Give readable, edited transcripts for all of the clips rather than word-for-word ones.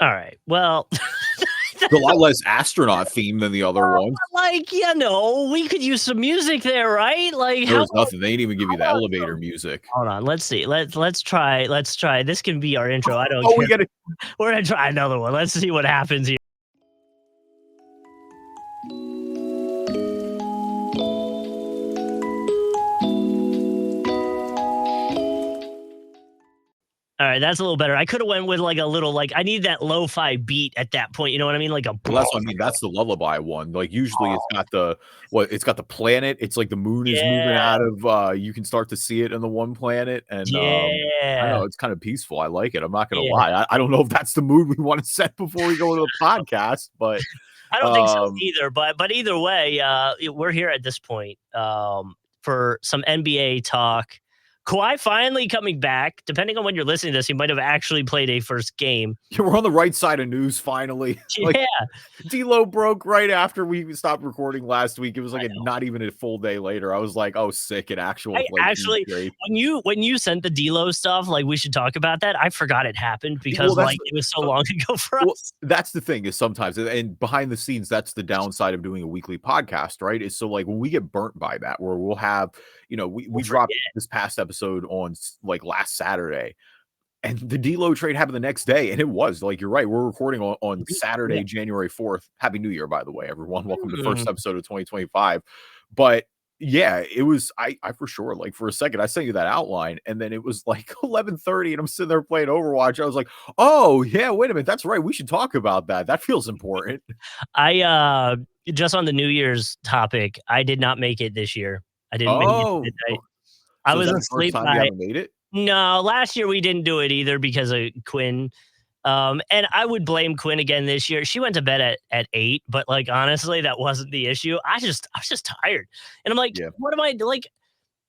All right. Well, It's a lot less astronaut theme than the other ones. like, we could use some music there, right? Like, There was nothing. They didn't even give you the elevator music. Hold on. Let's see. Let's try. Let's try. This can be our intro. I don't Oh, care. we got it. We're gonna try another one. Let's see what happens here. All right, that's a little better. I could have went with like a little I need that lo-fi beat at that point. You know what I mean? Like a. Well, that's what I mean. That's the lullaby one. Like usually it's got the it's got the planet. It's like the moon is moving out of you can start to see it in the one planet. And I know it's kind of peaceful. I like it. I'm not gonna lie. I don't know if that's the mood we want to set before we go to the podcast, but I don't think so either. But either way, we're here at this point for some NBA talk. Kawhi finally coming back. Depending on when you're listening to this, he might have actually played a first game. Yeah, we're on the right side of news finally. Yeah. D.Lo broke right after we stopped recording last week. It was like not even a full day later. I was like, oh, sick. An actual actually, when you sent the D.Lo stuff, like we should talk about that. I forgot it happened because it was so long ago for us. That's the thing is sometimes, and behind the scenes, that's the downside of doing a weekly podcast, right? Is so like when we get burnt by that, where we'll have, we dropped this past episode on like last Saturday, and the D.Lo trade happened the next day, and it was like you're right. We're recording on Saturday, January 4th. Happy New Year, by the way, everyone. Welcome to the first episode of 2025. But yeah, it was I for sure, like for a second I sent you that outline, and then it was like 11:30 and I'm sitting there playing Overwatch. I was like, oh yeah, wait a minute, that's right, we should talk about that feels important. I just on the New Year's topic, I did not make it this year. I didn't make it today. I was asleep. You haven't made it? No, last year we didn't do it either because of Quinn. And I would blame Quinn again this year. She went to bed at 8, but like honestly, that wasn't the issue. I was just tired. And I'm like, what am I like?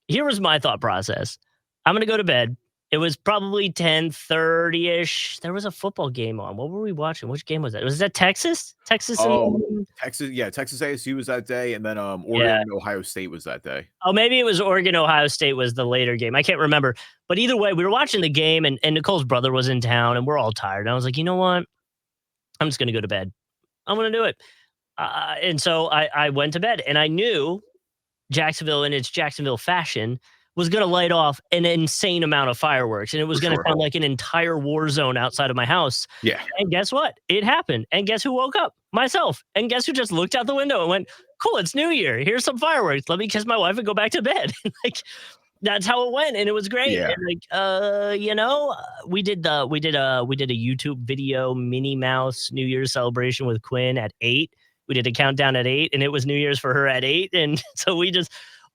Here was my thought process. I'm gonna go to bed. It was probably 10:30-ish. There was a football game on. What were we watching? Which game was that? Was that Texas? Texas ASU was that day, and then Oregon and Ohio State was that day. Oh, maybe it was Oregon, Ohio State was the later game. I can't remember. But either way, we were watching the game, and Nicole's brother was in town, and we're all tired. And I was like, you know what? I'm just gonna go to bed. I'm gonna do it. And so I went to bed, and I knew Jacksonville, in its Jacksonville fashion, was going to light off an insane amount of fireworks, and it was going to sound like an entire war zone outside of my house. Yeah. And guess what? It happened. And guess who woke up? Myself. And guess who just looked out the window and went, cool, it's New Year. Here's some fireworks. Let me kiss my wife and go back to bed. Like, that's how it went. And it was great. Yeah. And we did a YouTube video, Minnie Mouse New Year's celebration with Quinn at 8. We did a countdown at 8, and it was New Year's for her at 8. And so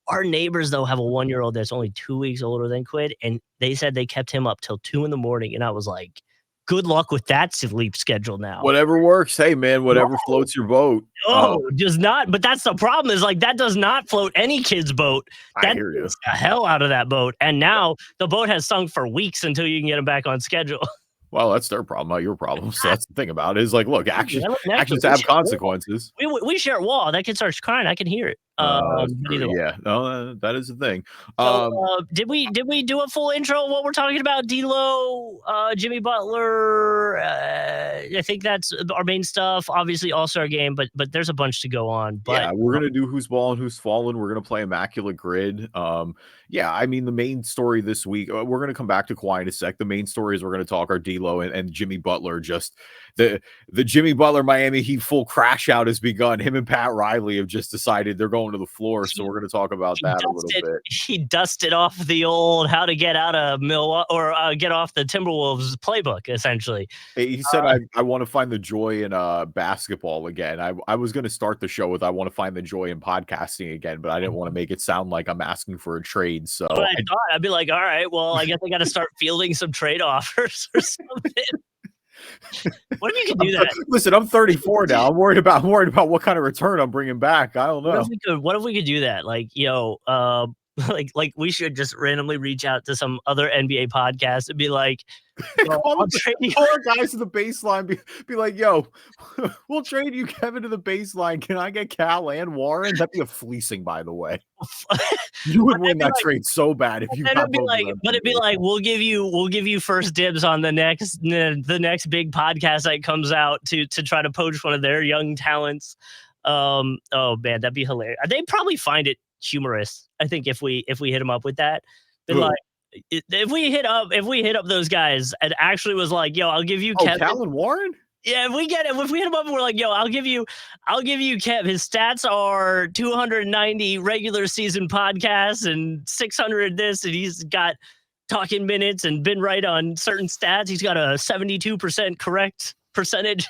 our neighbors, though, have a 1-year-old that's only 2 weeks older than Quinn, and they said they kept him up till 2 a.m. And I was like, good luck with that sleep schedule now. Whatever works. Hey, man, whatever floats your boat. Does not. But that's the problem is like that does not float any kid's boat. That hear you. The hell out of that boat. And now the boat has sunk for weeks until you can get him back on schedule. Well, that's their problem, not your problem. So that's the thing about it. Is like, look, actions have consequences. We share a wall. That kid starts crying. I can hear it. That is the thing. Did we do a full intro of what we're talking about? D.Lo, Jimmy Butler. I think that's our main stuff. Obviously, All-Star game, but there's a bunch to go on. But yeah, we're gonna do who's ballin', who's fallen. We're gonna play Immaculate Grid. I mean, the main story this week. We're gonna come back to Kawhi in a sec. The main stories we're gonna talk are D.Lo and Jimmy Butler. Just the Jimmy Butler Miami Heat full crash out has begun. Him and Pat Riley have just decided they're going to the floor, so we're going to talk about that a little bit. He dusted off the old how to get out of Milwaukee or get off the Timberwolves playbook, essentially. He said, I want to find the joy in basketball again. I was going to start the show with I want to find the joy in podcasting again, but I didn't want to make it sound like I'm asking for a trade. So but I thought I'd be like, all right, well, I guess I got to start fielding some trade offers or something. What if you could do that? Listen, I'm 34 now. I'm worried about what kind of return I'm bringing back. I don't know. What if we could do that? Like, like we should just randomly reach out to some other NBA podcast and be like, I'll trade you. Call our guys to the baseline. Be like, yo, we'll trade you Kevin to the baseline. Can I get Cal and Warren? That'd be a fleecing, by the way. You would win that trade so bad if you got both of them. But it'd be like, we'll give you first dibs on the next big podcast that comes out to try to poach one of their young talents. Oh man, that'd be hilarious. They'd probably find it humorous. I think if we hit them up with that, then like if we hit up those guys and actually was like, yo, I'll give you Kevin. Cal and Warren. Yeah, if we hit him up and we're like, yo, I'll give you Kev. His stats are 290 regular season podcasts and 600 this, and he's got talking minutes and been right on certain stats. He's got a 72% correct percentage.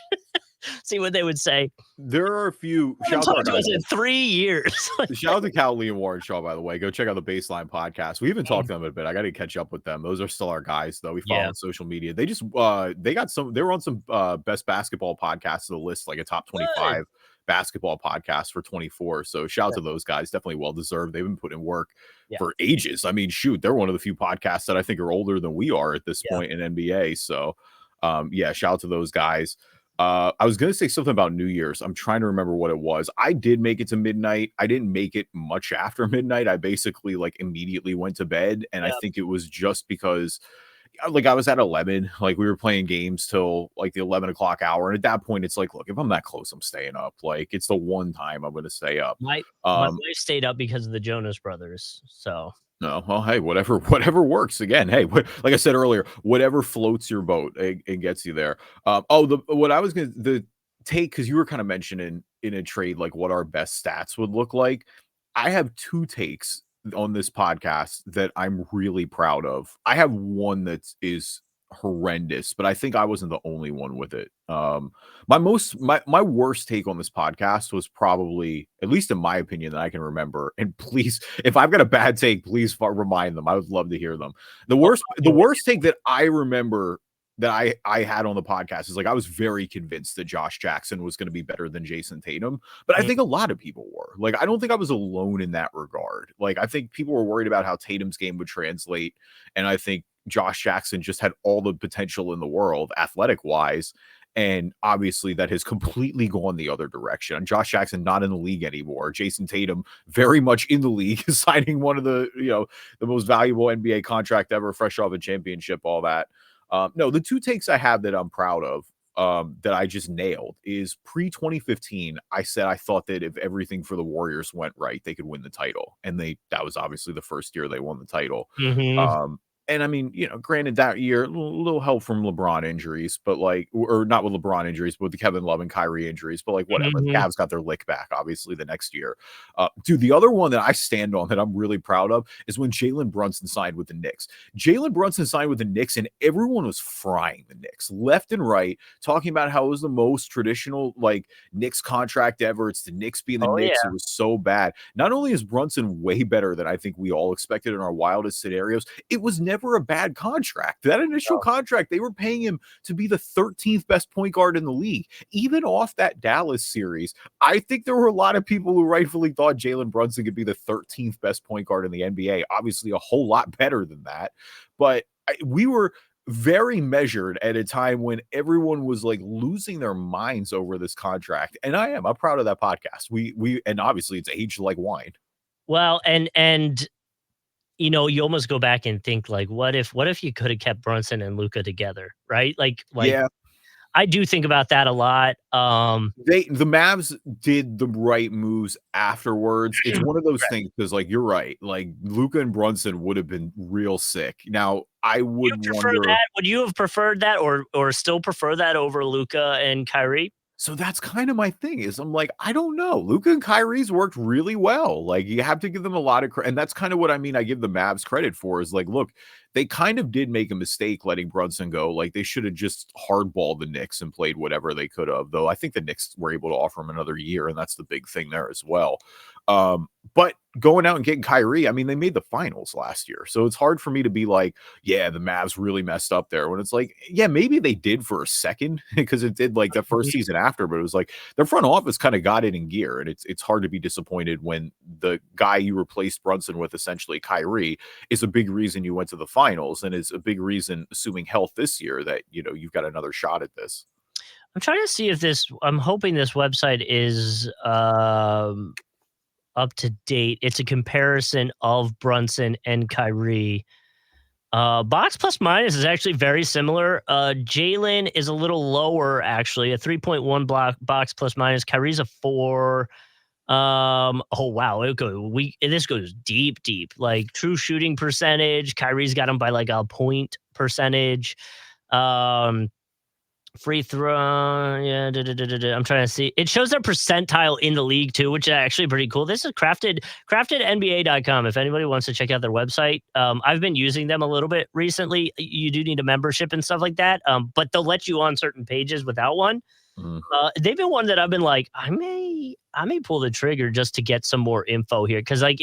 See what they would say. There are a few. Shout out to us in 3 years. Shout out to Cal, Lee, and Warren Shaw, by the way. Go check out the Baseline podcast. We even talked to them a bit. I got to catch up with them. Those are still our guys, though. We follow on social media. They just they were on some best basketball podcasts of the list, like a top 25 basketball podcast for 24. So shout out to those guys. Definitely well deserved. They've been putting work for ages. I mean, shoot, they're one of the few podcasts that I think are older than we are at this point in NBA. So shout out to those guys. I was going to say something about New Year's. I'm trying to remember what it was. I did make it to midnight. I didn't make it much after midnight. I basically like immediately went to bed. And I think it was just because like I was at 11, like we were playing games till like the 11 o'clock hour. And at that point, it's like, look, if I'm that close, I'm staying up. Like it's the one time I'm going to stay up. My wife stayed up because of the Jonas Brothers. So no, well, hey, whatever works. Again, hey, like I said earlier, whatever floats your boat and gets you there. What I was going to take, because you were kind of mentioning in a trade, like what our best stats would look like. I have two takes on this podcast that I'm really proud of. I have one that is horrendous, but I think I wasn't the only one with it. My worst take on this podcast was probably, at least in my opinion, that I can remember. And please, if I've got a bad take, please remind them. I would love to hear them. The worst take that I remember that I had on the podcast is like I was very convinced that Josh Jackson was going to be better than Jason Tatum, but I think a lot of people were. Like I don't think I was alone in that regard. Like I think people were worried about how Tatum's game would translate, and I think Josh Jackson just had all the potential in the world, athletic wise. And obviously that has completely gone the other direction. Josh Jackson not in the league anymore. Jason Tatum very much in the league, signing one of the, the most valuable NBA contract ever, fresh off a championship, all that. No, the two takes I have that I'm proud of, that I just nailed is pre-2015. I said I thought that if everything for the Warriors went right, they could win the title. And that was obviously the first year they won the title. And I mean, granted that year, a little help from LeBron injuries, but or not with LeBron injuries, but with the Kevin Love and Kyrie injuries, but whatever. The Cavs got their lick back, obviously, the next year. Dude, the other one that I stand on that I'm really proud of is when Jalen Brunson signed with the Knicks. Jalen Brunson signed with the Knicks, and everyone was frying the Knicks left and right, talking about how it was the most traditional, Knicks contract ever. It's the Knicks being the Knicks. Yeah. It was so bad. Not only is Brunson way better than I think we all expected in our wildest scenarios, it was never a bad contract. That initial contract, they were paying him to be the 13th best point guard in the league. Even off that Dallas series, I think there were a lot of people who rightfully thought Jalen Brunson could be the 13th best point guard in the NBA. Obviously a whole lot better than that, but we were very measured at a time when everyone was losing their minds over this contract. And I'm proud of that podcast. We and obviously it's aged like wine. Well, and you almost go back and think what if you could have kept Brunson and Luka together, right? Yeah. I do think about that a lot. The Mavs did the right moves afterwards. It's one of those things because you're right. Luka and Brunson would have been real sick. Now I would wonder that. Would you have preferred that or still prefer that over Luka and Kyrie? So that's kind of my thing is I'm I don't know. Luka and Kyrie's worked really well. You have to give them a lot of credit. And that's kind of what I mean. I give the Mavs credit for is look, they kind of did make a mistake letting Brunson go. They should have just hardballed the Knicks and played whatever they could have, though I think the Knicks were able to offer him another year. And that's the big thing there as well. But going out and getting Kyrie, I mean, they made the finals last year. So it's hard for me to be like, yeah, the Mavs really messed up there. When it's like, yeah, maybe they did for a second because it did like the first season after, but it was like their front office kind of got it in gear. And it's hard to be disappointed when the guy you replaced Brunson with, essentially Kyrie, is a big reason you went to the finals and is a big reason, assuming health this year, that, you know, you've got another shot at this. I'm trying to see if I'm hoping this website is up to date. It's a comparison of Brunson and Kyrie. Box plus minus is actually very similar. Jalen is a little lower, actually, a 3.1 box plus minus. Kyrie's a 4. Oh wow, this goes deep, like true shooting percentage. Kyrie's got him by like a point percentage. Free throw, yeah. I'm trying to see. It shows their percentile in the league too, which is actually pretty cool. This is craftednba.com. If anybody wants to check out their website, I've been using them a little bit recently. You do need a membership and stuff like that, but they'll let you on certain pages without one. They've been one that I've been like, I may pull the trigger just to get some more info here, because like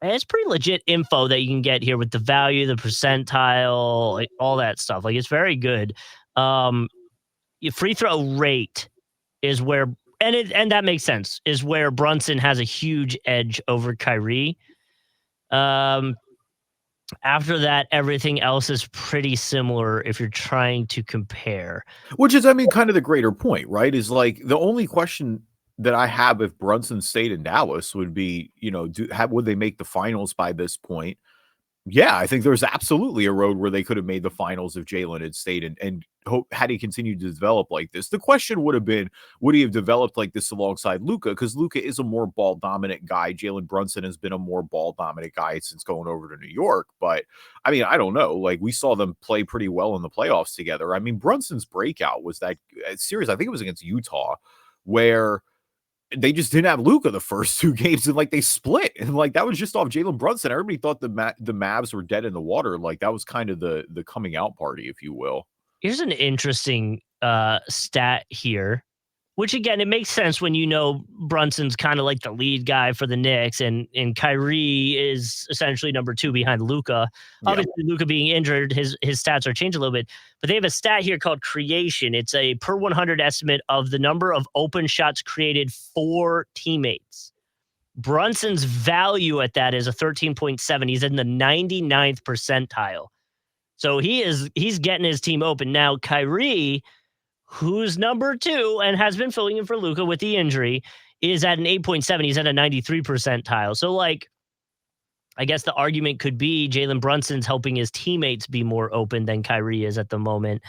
it's pretty legit info that you can get here with the value, the percentile, like all that stuff. Like it's very good. Your free throw rate is where, and that makes sense, is where Brunson has a huge edge over Kyrie. After that, everything else is pretty similar if you're trying to compare. Which is, I mean, kind of the greater point, right? Is like the only question that I have if Brunson stayed in Dallas would be, you know, would they make the finals by this point? Yeah, I think there's absolutely a road where they could have made the finals if Jalen had stayed and had he continued to develop like this. The question would have been, would he have developed like this alongside Luka? Because Luka is a more ball dominant guy. Jalen Brunson has been a more ball dominant guy since going over to New York. But I mean, I don't know. Like we saw them play pretty well in the playoffs together. I mean, Brunson's breakout was that series. I think it was against Utah, where they just didn't have Luka the first 2 games, and like they split, and like that was just off Jalen Brunson. Everybody thought the Mavs were dead in the water. Like that was kind of the coming out party, if you will. Here's an interesting stat here, which again, it makes sense when you know Brunson's kind of like the lead guy for the Knicks, and Kyrie is essentially number 2 behind Luka. Obviously, Luka being injured, his stats are changed a little bit, but they have a stat here called creation. It's a per 100 estimate of the number of open shots created for teammates. Brunson's value at that is a 13.7. He's in the 99th percentile. So he's getting his team open. Now, Kyrie, who's number 2 and has been filling in for Luka with the injury, is at an 8.7. He's at a 93 percentile. So, like, I guess the argument could be Jalen Brunson's helping his teammates be more open than Kyrie is at the moment.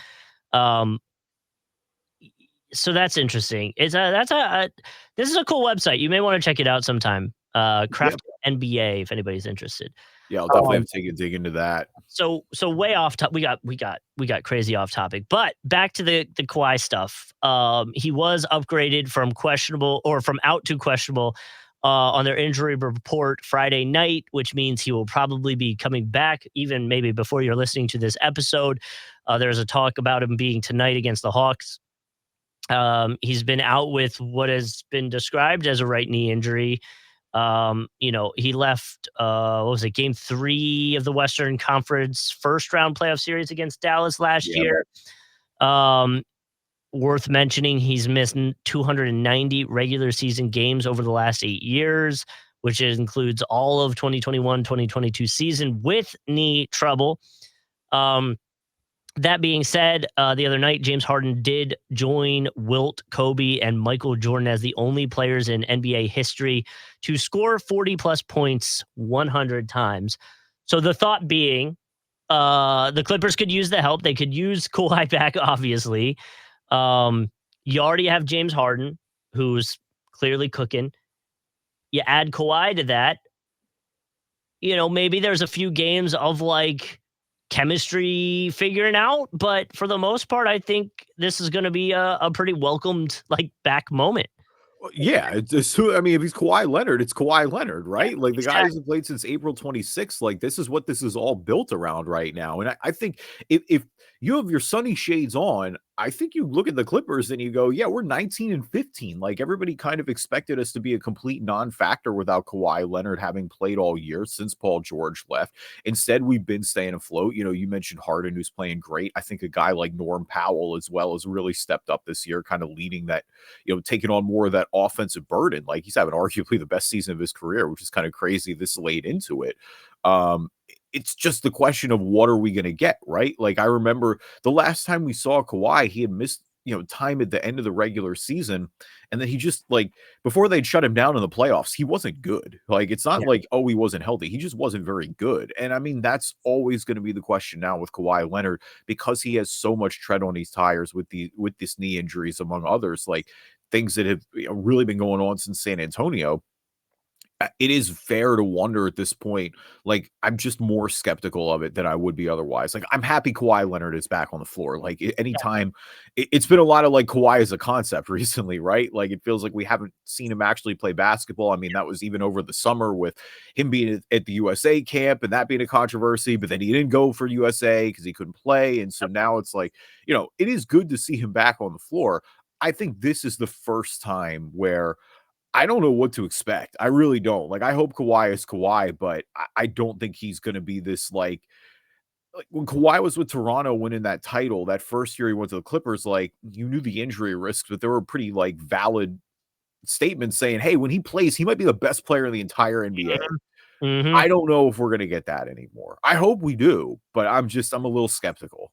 So that's interesting. This is a cool website. You may want to check it out sometime. Craft NBA, if anybody's interested. Yeah, I'll definitely have to take a dig into that. So way off top. We got crazy off topic. But back to the Kawhi stuff. He was upgraded from out to questionable on their injury report Friday night, which means he will probably be coming back even maybe before you're listening to this episode. There's a talk about him being tonight against the Hawks. He's been out with what has been described as a right knee injury. He left, game 3 of the Western Conference first round playoff series against Dallas last year. Worth mentioning, he's missed 290 regular season games over the last 8 years, which includes all of 2021-2022 season with knee trouble. That being said, the other night, James Harden did join Wilt, Kobe, and Michael Jordan as the only players in NBA history to score 40-plus points 100 times. So the thought being, the Clippers could use the help. They could use Kawhi back, obviously. You already have James Harden, who's clearly cooking. You add Kawhi to that. Maybe there's a few games of, like, chemistry figuring out, but for the most part, I think this is going to be a pretty welcomed, like, back moment. Yeah, if he's Kawhi Leonard, it's Kawhi Leonard, right? Like the guy hasn't played since April 26th. Like this is what this is all built around right now. And I think if you have your sunny shades on, I think you look at the Clippers and you go, yeah, we're 19-15. Like everybody kind of expected us to be a complete non-factor without Kawhi Leonard having played all year since Paul George left. Instead, we've been staying afloat. You know, you mentioned Harden, who's playing great. I think a guy like Norm Powell as well has really stepped up this year, kind of leading that, you know, taking on more of that offensive burden. Like he's having arguably the best season of his career, which is kind of crazy this late into it. It's just the question of what are we going to get, right? Like I remember the last time we saw Kawhi, he had missed, you know, time at the end of the regular season. And then he just like, before they'd shut him down in the playoffs, he wasn't good. Like, it's not like, oh, he wasn't healthy. He just wasn't very good. And I mean, that's always going to be the question now with Kawhi Leonard, because he has so much tread on these tires with this knee injuries, among others, like things that have, you know, really been going on since San Antonio. It is fair to wonder at this point, like, I'm just more skeptical of it than I would be otherwise. Like, I'm happy Kawhi Leonard is back on the floor. Like, anytime, it's been a lot of like Kawhi as a concept recently, right? Like, it feels like we haven't seen him actually play basketball. I mean, that was even over the summer with him being at the USA camp and that being a controversy, but then he didn't go for USA because he couldn't play. And so now it's like, you know, it is good to see him back on the floor. I think this is the first time where I don't know what to expect. I really don't. Like, I hope Kawhi is Kawhi, but I don't think he's going to be this like when Kawhi was with Toronto winning that title, that first year he went to the Clippers, like you knew the injury risks, but there were pretty like valid statements saying, hey, when he plays, he might be the best player in the entire NBA. Mm-hmm. I don't know if we're going to get that anymore. I hope we do, but I'm a little skeptical.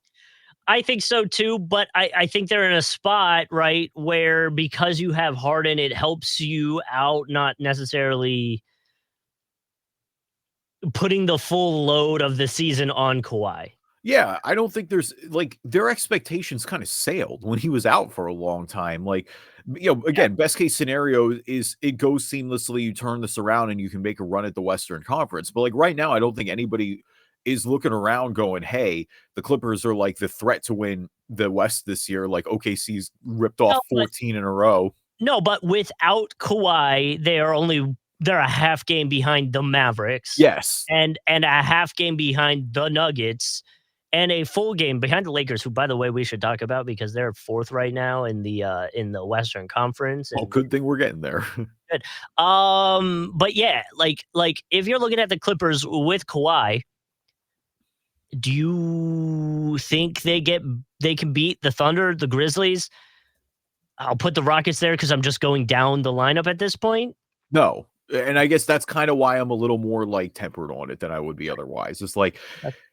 I think so too, but I think they're in a spot, right, where because you have Harden, it helps you out, not necessarily putting the full load of the season on Kawhi. Yeah, I don't think there's like their expectations kind of sailed when he was out for a long time. Like, you know, again, best case scenario is it goes seamlessly, you turn this around and you can make a run at the Western Conference. But like right now, I don't think anybody is looking around going, hey, the Clippers are like the threat to win the West this year. Like OKC's ripped off 14 in a row. No, but without Kawhi, they're a half game behind the Mavericks. Yes. And a half game behind the Nuggets and a full game behind the Lakers, who, by the way, we should talk about because they're fourth right now in the Western Conference. Oh, good thing we're getting there. Good. But yeah, like if you're looking at the Clippers with Kawhi, do you think they can beat the Thunder, the Grizzlies? I'll put the Rockets there because I'm just going down the lineup at this point. No. And I guess that's kind of why I'm a little more like tempered on it than I would be otherwise. It's like,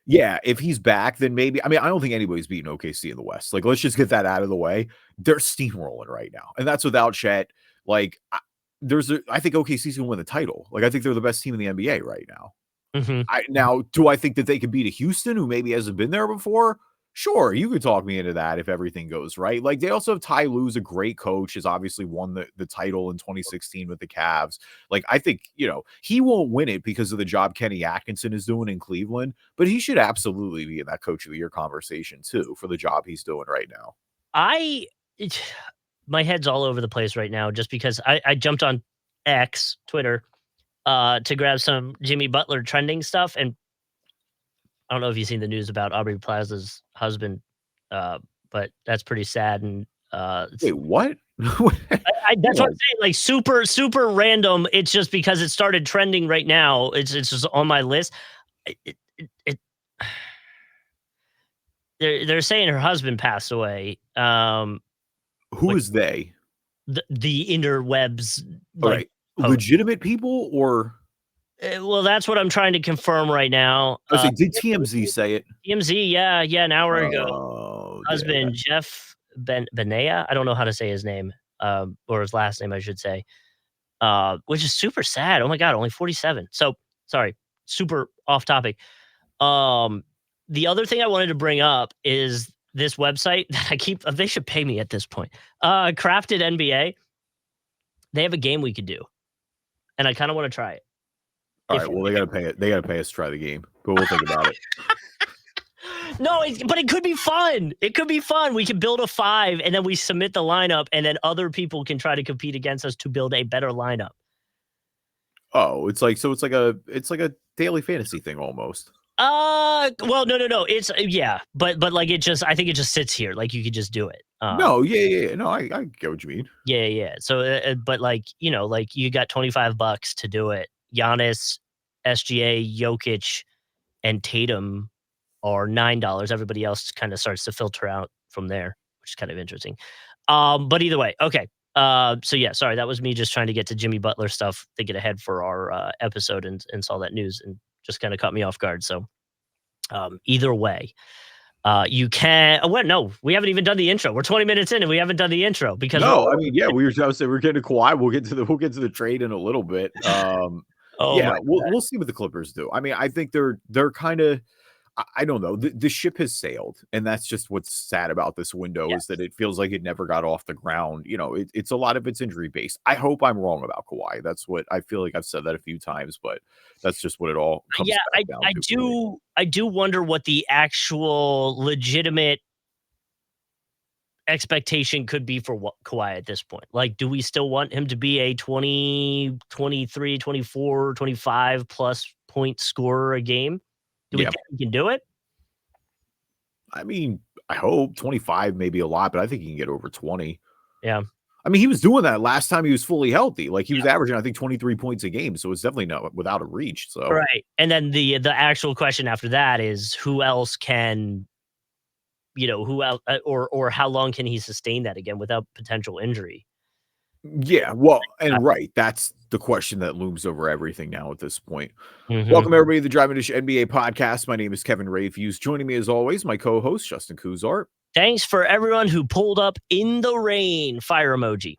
yeah, if he's back, then maybe. I mean, I don't think anybody's beating OKC in the West. Like, let's just get that out of the way. They're steamrolling right now, and that's without Chet. Like, I think OKC's gonna win the title. Like, I think they're the best team in the NBA right now. Mm-hmm. Now, do I think that they could beat a Houston who maybe hasn't been there before? Sure, you could talk me into that if everything goes right. Like, they also have Ty Lue's a great coach, has obviously won the title in 2016 with the Cavs. Like, I think, you know, he won't win it because of the job Kenny Atkinson is doing in Cleveland, but he should absolutely be in that coach of the year conversation too for the job he's doing right now. My head's all over the place right now just because I jumped on X, Twitter, to grab some Jimmy Butler trending stuff. And I don't know if you've seen the news about Aubrey Plaza's husband, but that's pretty sad. And wait, what? that's what I'm saying. Like super, super random. It's just because it started trending right now. It's just on my list. They're saying her husband passed away. Who is they? The interwebs. Like, legitimate people or? Well, that's what I'm trying to confirm right now. Did TMZ say it? TMZ, yeah, an hour ago. Husband, yeah. Jeff Benea. I don't know how to say his name, or his last name, I should say, which is super sad. Oh my God, only 47. So, sorry, super off topic. The other thing I wanted to bring up is this website that they should pay me at this point. Crafted NBA. They have a game we could do, and I kind of want to try it. All right, well, they gotta pay it. They gotta pay us to try the game, but we'll think about it. No, but it could be fun. It could be fun. We could build a 5, and then we submit the lineup, and then other people can try to compete against us to build a better lineup. Oh, it's like a daily fantasy thing almost. Well, no. It's but like I think it just sits here. Like you could just do it. No, yeah. No, I get what you mean. Yeah. So, but like like you got $25 to do it. Giannis, SGA, Jokic, and Tatum are $9. Everybody else kind of starts to filter out from there, which is kind of interesting. But either way, okay. So yeah, sorry, that was me just trying to get to Jimmy Butler stuff to get ahead for our episode and saw that news and just kind of caught me off guard. So either way, you can. Oh, well, no, we haven't even done the intro. We're 20 minutes in and we haven't done the intro because no, I mean, yeah, I was saying we're getting to Kawhi. We'll get to the trade in a little bit. Yeah, we'll see what the Clippers do. I mean, I think they're kind of. I don't know. The ship has sailed, and that's just what's sad about this window is that it feels like it never got off the ground. It's a lot of it's injury based. I hope I'm wrong about Kawhi. That's what I feel like I've said that a few times, but that's just what it all comes back down to. I do wonder what the actual legitimate expectation could be for Kawhi at this point. Like, do we still want him to be a 20, 23, 24, 25 plus point scorer a game? Do we think he can do it? I mean, I hope 25 may be a lot, but I think he can get over 20. Yeah. I mean, he was doing that last time he was fully healthy. Like he was averaging, I think, 23 points a game. So it's definitely not without a reach. So right. And then the actual question after that is who else can, who else or how long can he sustain that again without potential injury? Yeah, well, and right, that's the question that looms over everything now at this point. Mm-hmm. Welcome everybody to the Driving Dish NBA podcast. My name is Kevin Rafuse. Joining me as always, my co-host Justin Cousart. Thanks for everyone who pulled up in the rain. Fire emoji.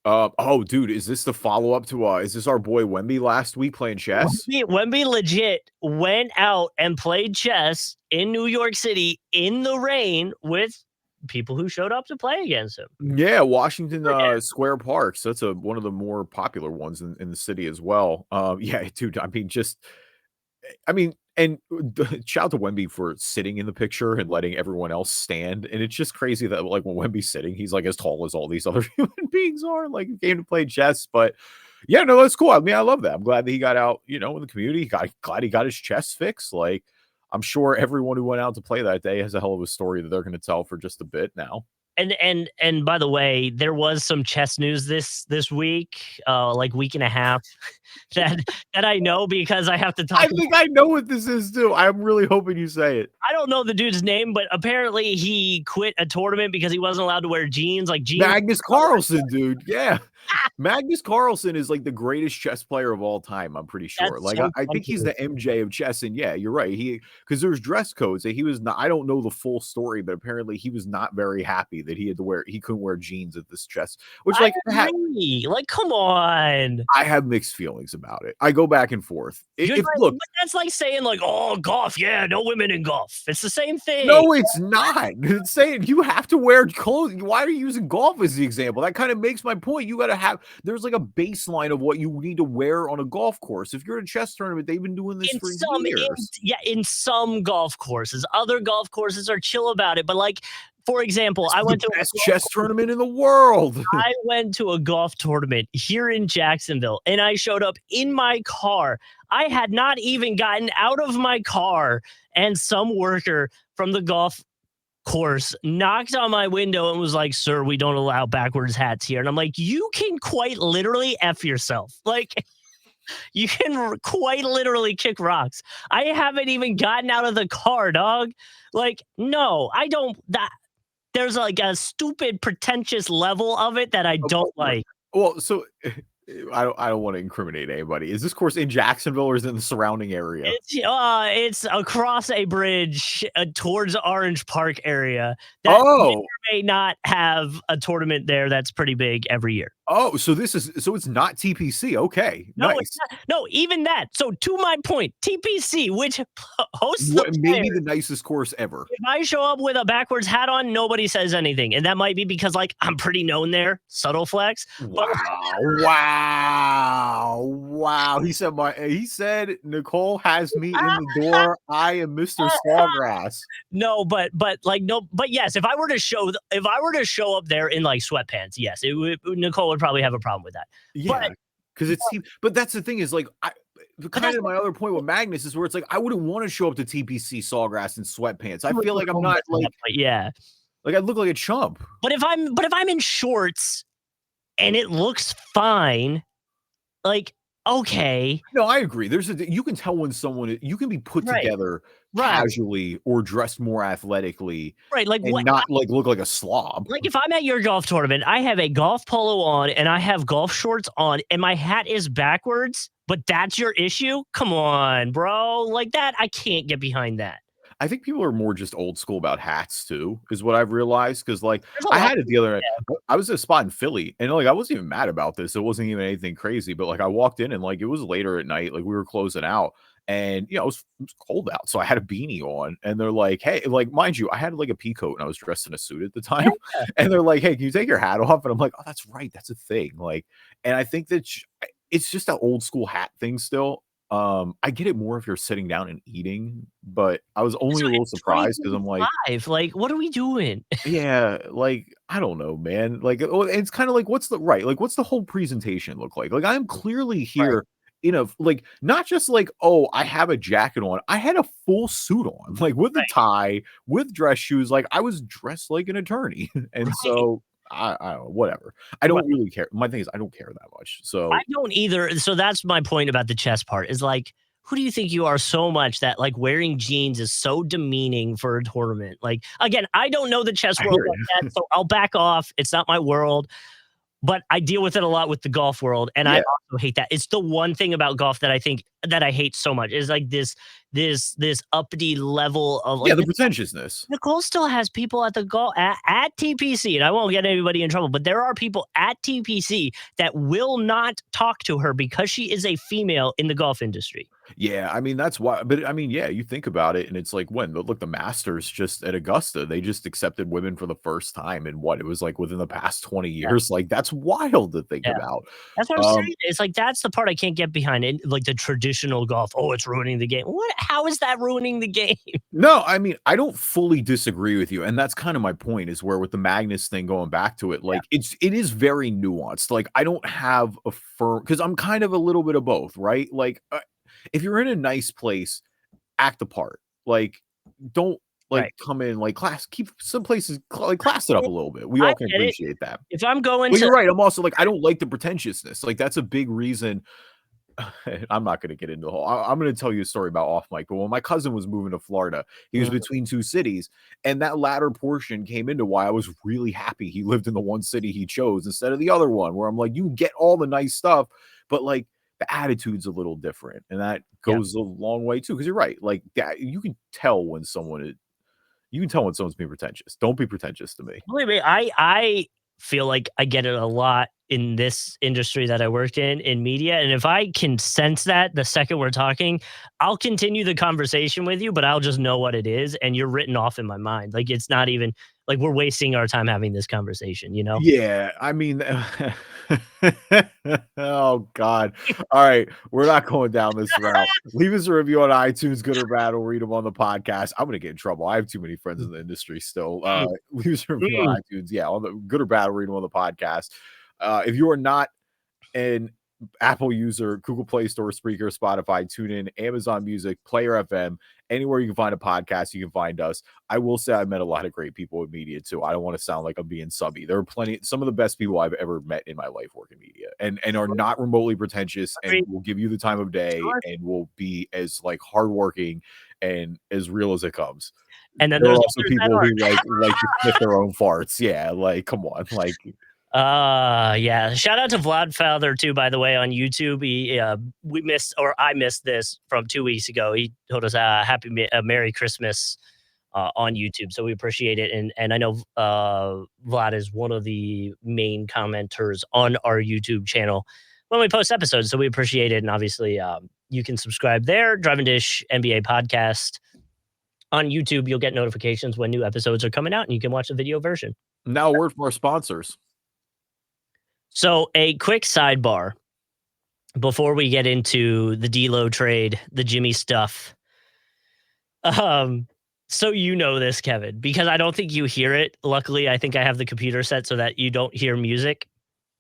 Oh, dude, is this the follow-up to is this our boy Wemby last week playing chess? Wemby legit went out and played chess in New York City in the rain with people who showed up to play against him. Yeah, Washington Square Park. So that's one of the more popular ones in the city as well. Yeah, dude. And shout out to Wemby for sitting in the picture and letting everyone else stand. And it's just crazy that like when Wemby's sitting, he's like as tall as all these other human beings are. Like he came to play chess, but yeah, no, that's cool. I mean, I love that. I'm glad that he got out, in the community. Glad he got his chess fix. Like. I'm sure everyone who went out to play that day has a hell of a story that they're going to tell for just a bit now. And by the way, there was some chess news this week, like week and a half that I know because I have to talk. I think I know what this is too. I'm really hoping you say it. I don't know the dude's name, but apparently he quit a tournament because he wasn't allowed to wear jeans. Like jeans. Magnus Carlsen, dude. Yeah. Magnus Carlsen is like the greatest chess player of all time. I'm pretty sure. That's like so I think he's the MJ of chess. And yeah, you're right. Because there's dress codes that he was not. I don't know the full story, but apparently he was not very happy that he couldn't wear jeans at this chess. Which like come on. I have mixed feelings about it. I go back and forth. Look, that's like saying like, oh, golf. Yeah, no women in golf. It's the same thing. No, it's not. It's saying you have to wear clothes. Why are you using golf as the example? That kind of makes my point. You got to there's like a baseline of what you need to wear on a golf course. If you're at a chess tournament, they've been doing this for years. In some golf courses. Other golf courses are chill about it. But like, for example, I went to the best chess tournament in the world. I went to a golf tournament here in Jacksonville and I showed up in my car. I had not even gotten out of my car and some worker from the golf course knocked on my window and was like, "Sir, we don't allow backwards hats here." And I'm like, you can quite literally F yourself. Like, you can quite literally kick rocks. I haven't even gotten out of the car, dog. Like, no, I don't. There's like a stupid, pretentious level of it that I don't like. Well, so I don't want to incriminate anybody. Is this course in Jacksonville or is it in the surrounding area? It's across a bridge towards Orange Park area. That may not have a tournament there that's pretty big every year. Oh, so it's not TPC. Okay. No, nice. It's not. No, even that. So to my point, TPC, which hosts maybe the nicest course ever. If I show up with a backwards hat on, nobody says anything. And that might be because like I'm pretty known there. Subtle flex. Wow. He said Nicole has me in the door. I am Mr. Sawgrass. No, but yes, if I were to show up there in like sweatpants, yes, Nicole would probably have a problem with that. Yeah, because but that's the thing is like kind of my other point with Magnus is where it's like I wouldn't want to show up to TPC Sawgrass in sweatpants. I feel like I'm not like like I look like a chump. But if I'm in shorts and it looks fine, like okay. No, I agree. You can tell when you can be put together casually or dressed more athletically, like and not like look like a slob. Like if I'm at your golf tournament, I have a golf polo on and I have golf shorts on and my hat is backwards, but that's your issue? Come on, bro. Like that, I can't get behind that. I think people are more just old school about hats too, is what I've realized. Because like I had it the other night. I was at a spot in Philly, and like I wasn't even mad about this. It wasn't even anything crazy. But like I walked in, and like it was later at night, like we were closing out, and it was cold out, so I had a beanie on. And they're like, "Hey," like mind you, I had like a pea coat, and I was dressed in a suit at the time. And they're like, "Hey, can you take your hat off?" And I'm like, "Oh, that's right, that's a thing." Like, and I think that it's just that old school hat thing still. I get it more if you're sitting down and eating, but I was only a little surprised because I'm like, what are we doing? Yeah, like I don't know, man. Like it's kind of like what's the whole presentation look like? Like I'm clearly here like not just like, oh, I have a jacket on. I had a full suit on, like with a tie, with dress shoes. Like I was dressed like an attorney, and so. I don't know, whatever. I don't really care. My thing is I don't care that much. So I don't either. So that's my point about the chest part is like, who do you think you are so much that like wearing jeans is so demeaning for a tournament? Like, again, I don't know the chess world like that, so I'll back off. It's not my world. But I deal with it a lot with the golf world, and I also hate that. It's the one thing about golf that I think that I hate so much is like this uppity level of like the pretentiousness. Nicole still has people at the golf at TPC, and I won't get anybody in trouble, but there are people at TPC that will not talk to her because she is a female in the golf industry. Yeah, I mean that's why. But I mean, yeah, you think about it, and it's like look, the Masters just at Augusta, they just accepted women for the first time in what it was like within the past 20 years. Like that's wild to think about. That's what I'm saying. It's like that's the part I can't get behind. It like the traditional golf. Oh, it's ruining the game. What? How is that ruining the game? No, I mean I don't fully disagree with you, and that's kind of my point. Is where with the Magnus thing, going back to it, like it is very nuanced. Like I don't have a firm because I'm kind of a little bit of both, right? Like. If you're in a nice place, act the part. Like, don't come in like keep some places like class it up a little bit. We all can appreciate that. If I'm going, you're right. I'm also like I don't like the pretentiousness. Like that's a big reason. I'm not going to get into the whole. I'm going to tell you a story about off mic. But when my cousin was moving to Florida, he was between two cities, and that latter portion came into why I was really happy he lived in the one city he chose instead of the other one. Where I'm like, you get all the nice stuff, but like. The attitude's a little different, and that goes a long way too. Because you're right, like that, you can tell when someone's being pretentious. Don't be pretentious to me. Believe me, I feel like I get it a lot in this industry that I worked in media, and if I can sense that the second we're talking, I'll continue the conversation with you, but I'll just know what it is, and you're written off in my mind. Like it's not even like we're wasting our time having this conversation, you know? Yeah, I mean, oh God. All right, we're not going down this route. Leave us a review on iTunes, good or bad. We'll read them on the podcast. I'm gonna get in trouble. I have too many friends in the industry still. Leave us a review on iTunes. Yeah, on the good or bad, we'll read them on the podcast. If you are not an Apple user, Google Play Store, Spreaker, Spotify, TuneIn, Amazon Music, Player FM, anywhere you can find a podcast, you can find us. I will say I met a lot of great people in media too. I don't want to sound like I'm being subby. There are some of the best people I've ever met in my life work in media and are not remotely pretentious and will give you the time of day and will be as like hardworking and as real as it comes. And then there are also people who like to sniff their own farts. Yeah, like come on, like yeah. Shout out to Vladfather too, by the way, on YouTube. I missed this from 2 weeks ago. He told us Merry Christmas on YouTube. So we appreciate it. And I know Vlad is one of the main commenters on our YouTube channel when we post episodes. So we appreciate it. And obviously you can subscribe there, Driving Dish NBA podcast. On YouTube, you'll get notifications when new episodes are coming out and you can watch the video version. Now a word from our sponsors. So a quick sidebar before we get into the D.Lo trade, the Jimmy stuff. So you know this, Kevin, because I don't think you hear it. Luckily, I think I have the computer set so that you don't hear music.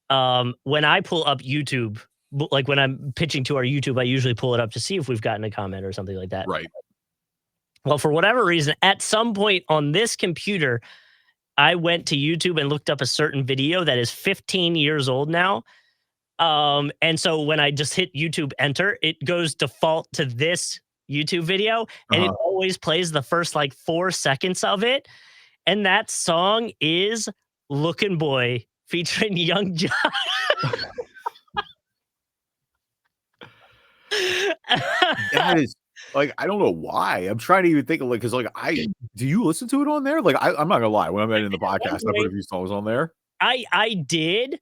When I pull up YouTube like when I'm pitching to our YouTube, I usually pull it up to see if we've gotten a comment or something like that. Right. Well, for whatever reason, at some point on this computer, I went to YouTube and looked up a certain video that is 15 years old now. And so when I just hit YouTube enter, it goes default to this YouTube video, and it always plays the first like 4 seconds of it. And that song is Lookin' Boy featuring Young Jock. That is like, I don't know why. I'm trying to even think of like, because like do you listen to it on there? Like I'm not gonna lie, when I'm editing the podcast, I put a few songs on there. I did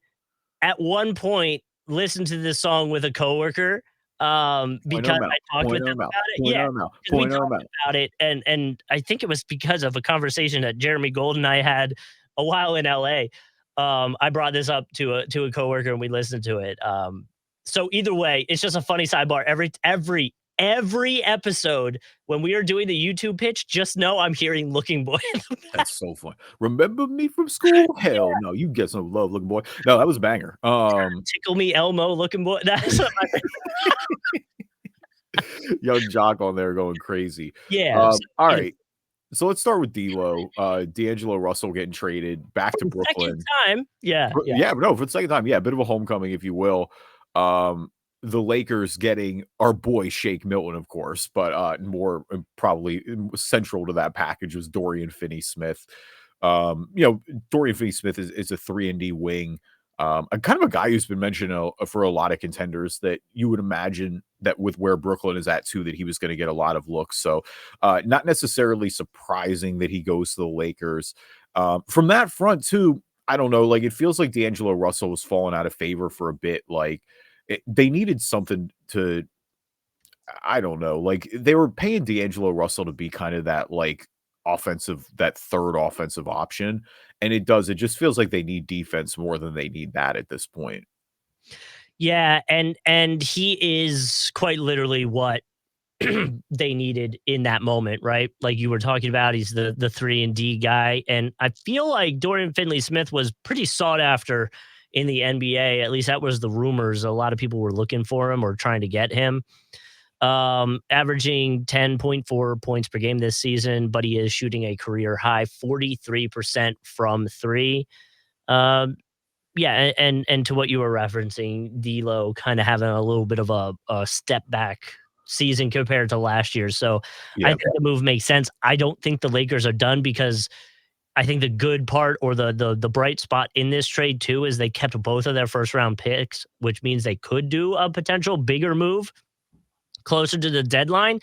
at one point listen to this song with a coworker because I talked with them about it. Yeah, we talked about it, and I think it was because of a conversation that Jeremy Gold and I had a while in LA. I brought this up to a coworker and we listened to it. So either way, it's just a funny sidebar. Every episode when we are doing the YouTube pitch, just know I'm hearing Looking Boy. That's so fun. Remember me from school? Hell no, you get some love, Looking Boy. No, that was a banger. Tickle Me Elmo, Looking Boy. That's Young Jock on there going crazy. Yeah. All right. So let's start with D.Lo. D'Angelo Russell getting traded back to Brooklyn. Second time. Yeah. No, for the second time. Yeah, a bit of a homecoming, if you will. The Lakers getting our boy Shake Milton, of course, but more probably central to that package was Dorian Finney-Smith. Dorian Finney-Smith is a 3-and-D wing. A kind of a guy who's been mentioned for a lot of contenders that you would imagine that with where Brooklyn is at too, that he was going to get a lot of looks. So not necessarily surprising that he goes to the Lakers. From that front too, I don't know, like it feels like D'Angelo Russell was falling out of favor for a bit. Like they needed something to, I don't know, like they were paying D'Angelo Russell to be kind of that like that third offensive option. And it just feels like they need defense more than they need that at this point. Yeah. And he is quite literally what they needed in that moment, right? Like you were talking about, he's the 3-and-D guy. And I feel like Dorian Finney-Smith was pretty sought after in the NBA. At least that was the rumors. A lot of people were looking for him or trying to get him. Averaging 10.4 points per game this season, but he is shooting a career high 43% from three. And to what you were referencing, D.Lo kind of having a little bit of a step back season compared to last year. So I think the move makes sense. I don't think the Lakers are done because I think the good part or the bright spot in this trade too is they kept both of their first round picks, which means they could do a potential bigger move closer to the deadline.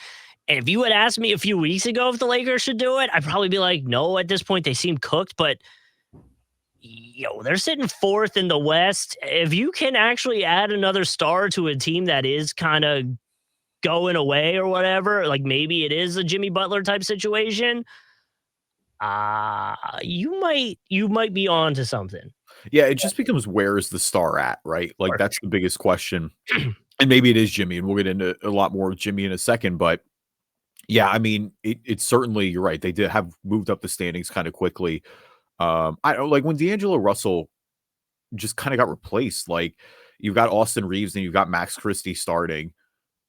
And if you had asked me a few weeks ago if the Lakers should do it, I'd probably be like, no, at this point they seem cooked, but they're sitting fourth in the West. If you can actually add another star to a team that is kind of going away or whatever, like maybe it is a Jimmy Butler type situation, you might be on to something. Yeah, it just becomes where is the star at, right? Like that's the biggest question. And maybe it is Jimmy, and we'll get into a lot more of Jimmy in a second. But yeah, I mean, it's certainly, you're right. They did have moved up the standings kind of quickly. I don't like when D'Angelo Russell just kind of got replaced. Like you've got Austin Reeves and you've got Max Christie starting.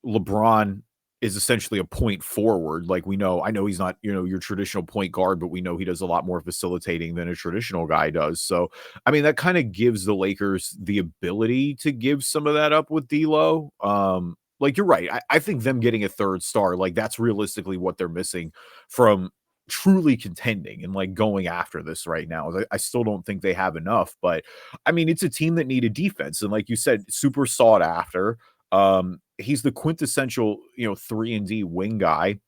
LeBron is essentially a point forward. Like I know he's not, your traditional point guard, but we know he does a lot more facilitating than a traditional guy does. So, I mean, that kind of gives the Lakers the ability to give some of that up with D.Lo. Like you're right. I think them getting a third star, like that's realistically what they're missing from truly contending and like going after this right now. I still don't think they have enough, but I mean, it's a team that needed defense. And like you said, super sought after. He's the quintessential, 3-and-D wing guy.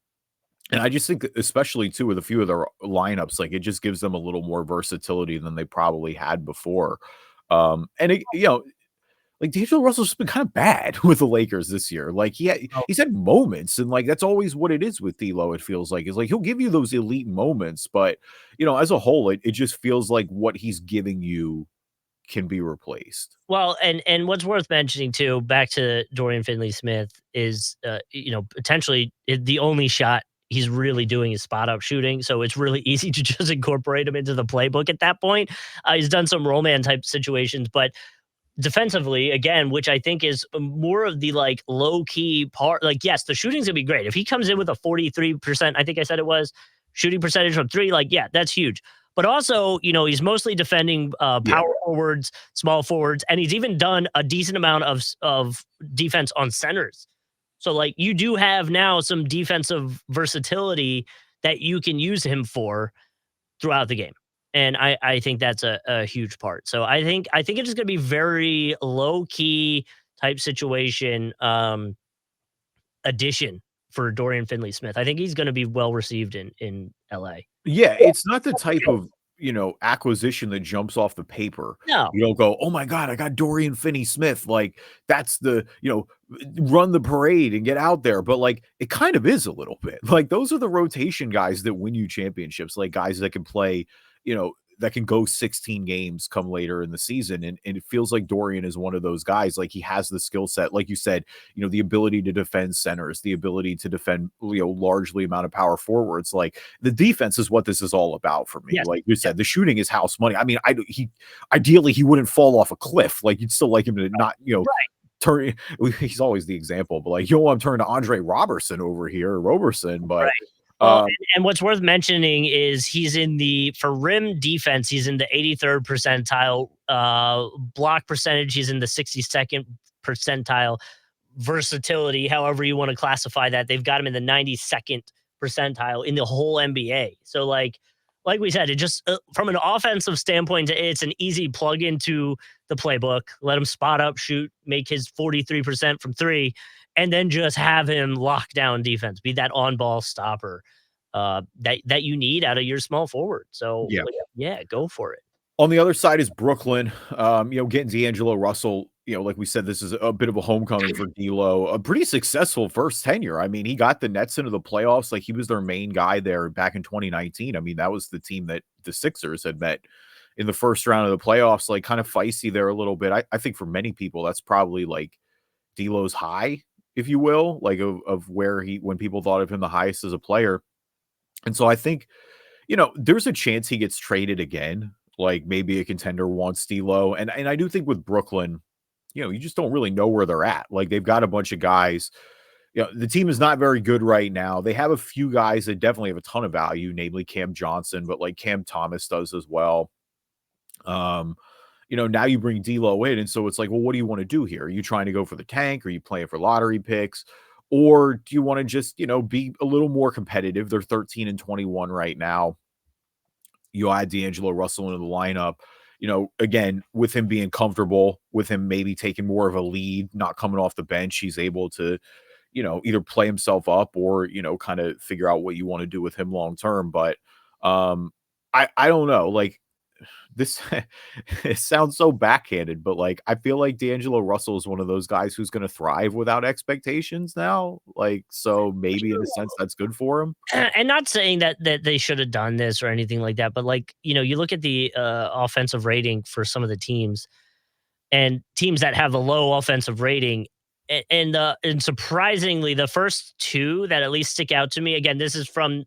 And I just think, especially too, with a few of their lineups, like it just gives them a little more versatility than they probably had before. And it, like D'Angelo Russell's been kind of bad with the Lakers this year. Like he's had moments, and like that's always what it is with D'Lo. It feels like it's like he'll give you those elite moments, but as a whole, it just feels like what he's giving you can be replaced. Well, and what's worth mentioning too, back to Dorian Finney-Smith, is potentially the only shot he's really doing is spot up shooting. So it's really easy to just incorporate him into the playbook at that point. He's done some roll man type situations, but defensively, again, which I think is more of the like low key part. Like, yes, the shooting's gonna be great. If he comes in with a 43%, I think I said it was shooting percentage from three, like, yeah, that's huge. But also, he's mostly defending power forwards, small forwards, and he's even done a decent amount of defense on centers. So, like, you do have now some defensive versatility that you can use him for throughout the game. And I think that's a huge part. So I think it's just gonna be very low key type situation addition for Dorian Finney-Smith. I think he's gonna be well received in LA. Yeah, it's not the type of, acquisition that jumps off the paper. No. You don't go, "Oh my god, I got Dorian Finney-Smith." Like, that's the, run the parade and get out there. But, like, it kind of is a little bit. Like, those are the rotation guys that win you championships, like guys that can play, that can go 16 games come later in the season. And it feels like Dorian is one of those guys. Like, he has the skill set, like you said, the ability to defend centers, the ability to defend, largely amount of power forwards. Like, the defense is what this is all about for me. Yes. Like you said, the shooting is house money. I mean, ideally he wouldn't fall off a cliff. Like, you'd still like him to not, turn. He's always the example, but like, I'm turning to Andre Roberson, but Right. Well, and what's worth mentioning is he's for rim defense, he's in the 83rd percentile, block percentage, he's in the 62nd percentile, versatility, however you want to classify that, they've got him in the 92nd percentile in the whole NBA. So like we said, it just from an offensive standpoint, it's an easy plug into the playbook. Let him spot up, shoot, make his 43% from three, and then just have him lock down defense, be that on-ball stopper that you need out of your small forward. So yeah, go for it. On the other side is Brooklyn. Getting D'Angelo Russell. Like we said, this is a bit of a homecoming for D.Lo. A pretty successful first tenure. I mean, he got the Nets into the playoffs. Like, he was their main guy there back in 2019. I mean, that was the team that the Sixers had met in the first round of the playoffs. Like, kind of feisty there a little bit. I think for many people, that's probably like D.Lo's high, if you will, like of where when people thought of him the highest as a player. And so I think, there's a chance he gets traded again. Like, maybe a contender wants D.Lo. And I do think with Brooklyn, you just don't really know where they're at. Like, they've got a bunch of guys. The team is not very good right now. They have a few guys that definitely have a ton of value, namely Cam Johnson, but like Cam Thomas does as well. Now you bring D.Lo in, and so it's like, well, what do you want to do here? Are you trying to go for the tank? Are you playing for lottery picks? Or do you want to just, be a little more competitive? They're 13-21 right now. You add D'Angelo Russell into the lineup, again, with him being comfortable, with him maybe taking more of a lead, not coming off the bench, he's able to, either play himself up or, kind of figure out what you want to do with him long term. But I don't know. Like, this it sounds so backhanded, but like, I feel like D'Angelo Russell is one of those guys who's going to thrive without expectations now. Like, so maybe in a sense that's good for him. And not saying that they should have done this or anything like that, but like, you look at the offensive rating for some of the teams and teams that have a low offensive rating. And surprisingly, the first two that at least stick out to me, again, this is from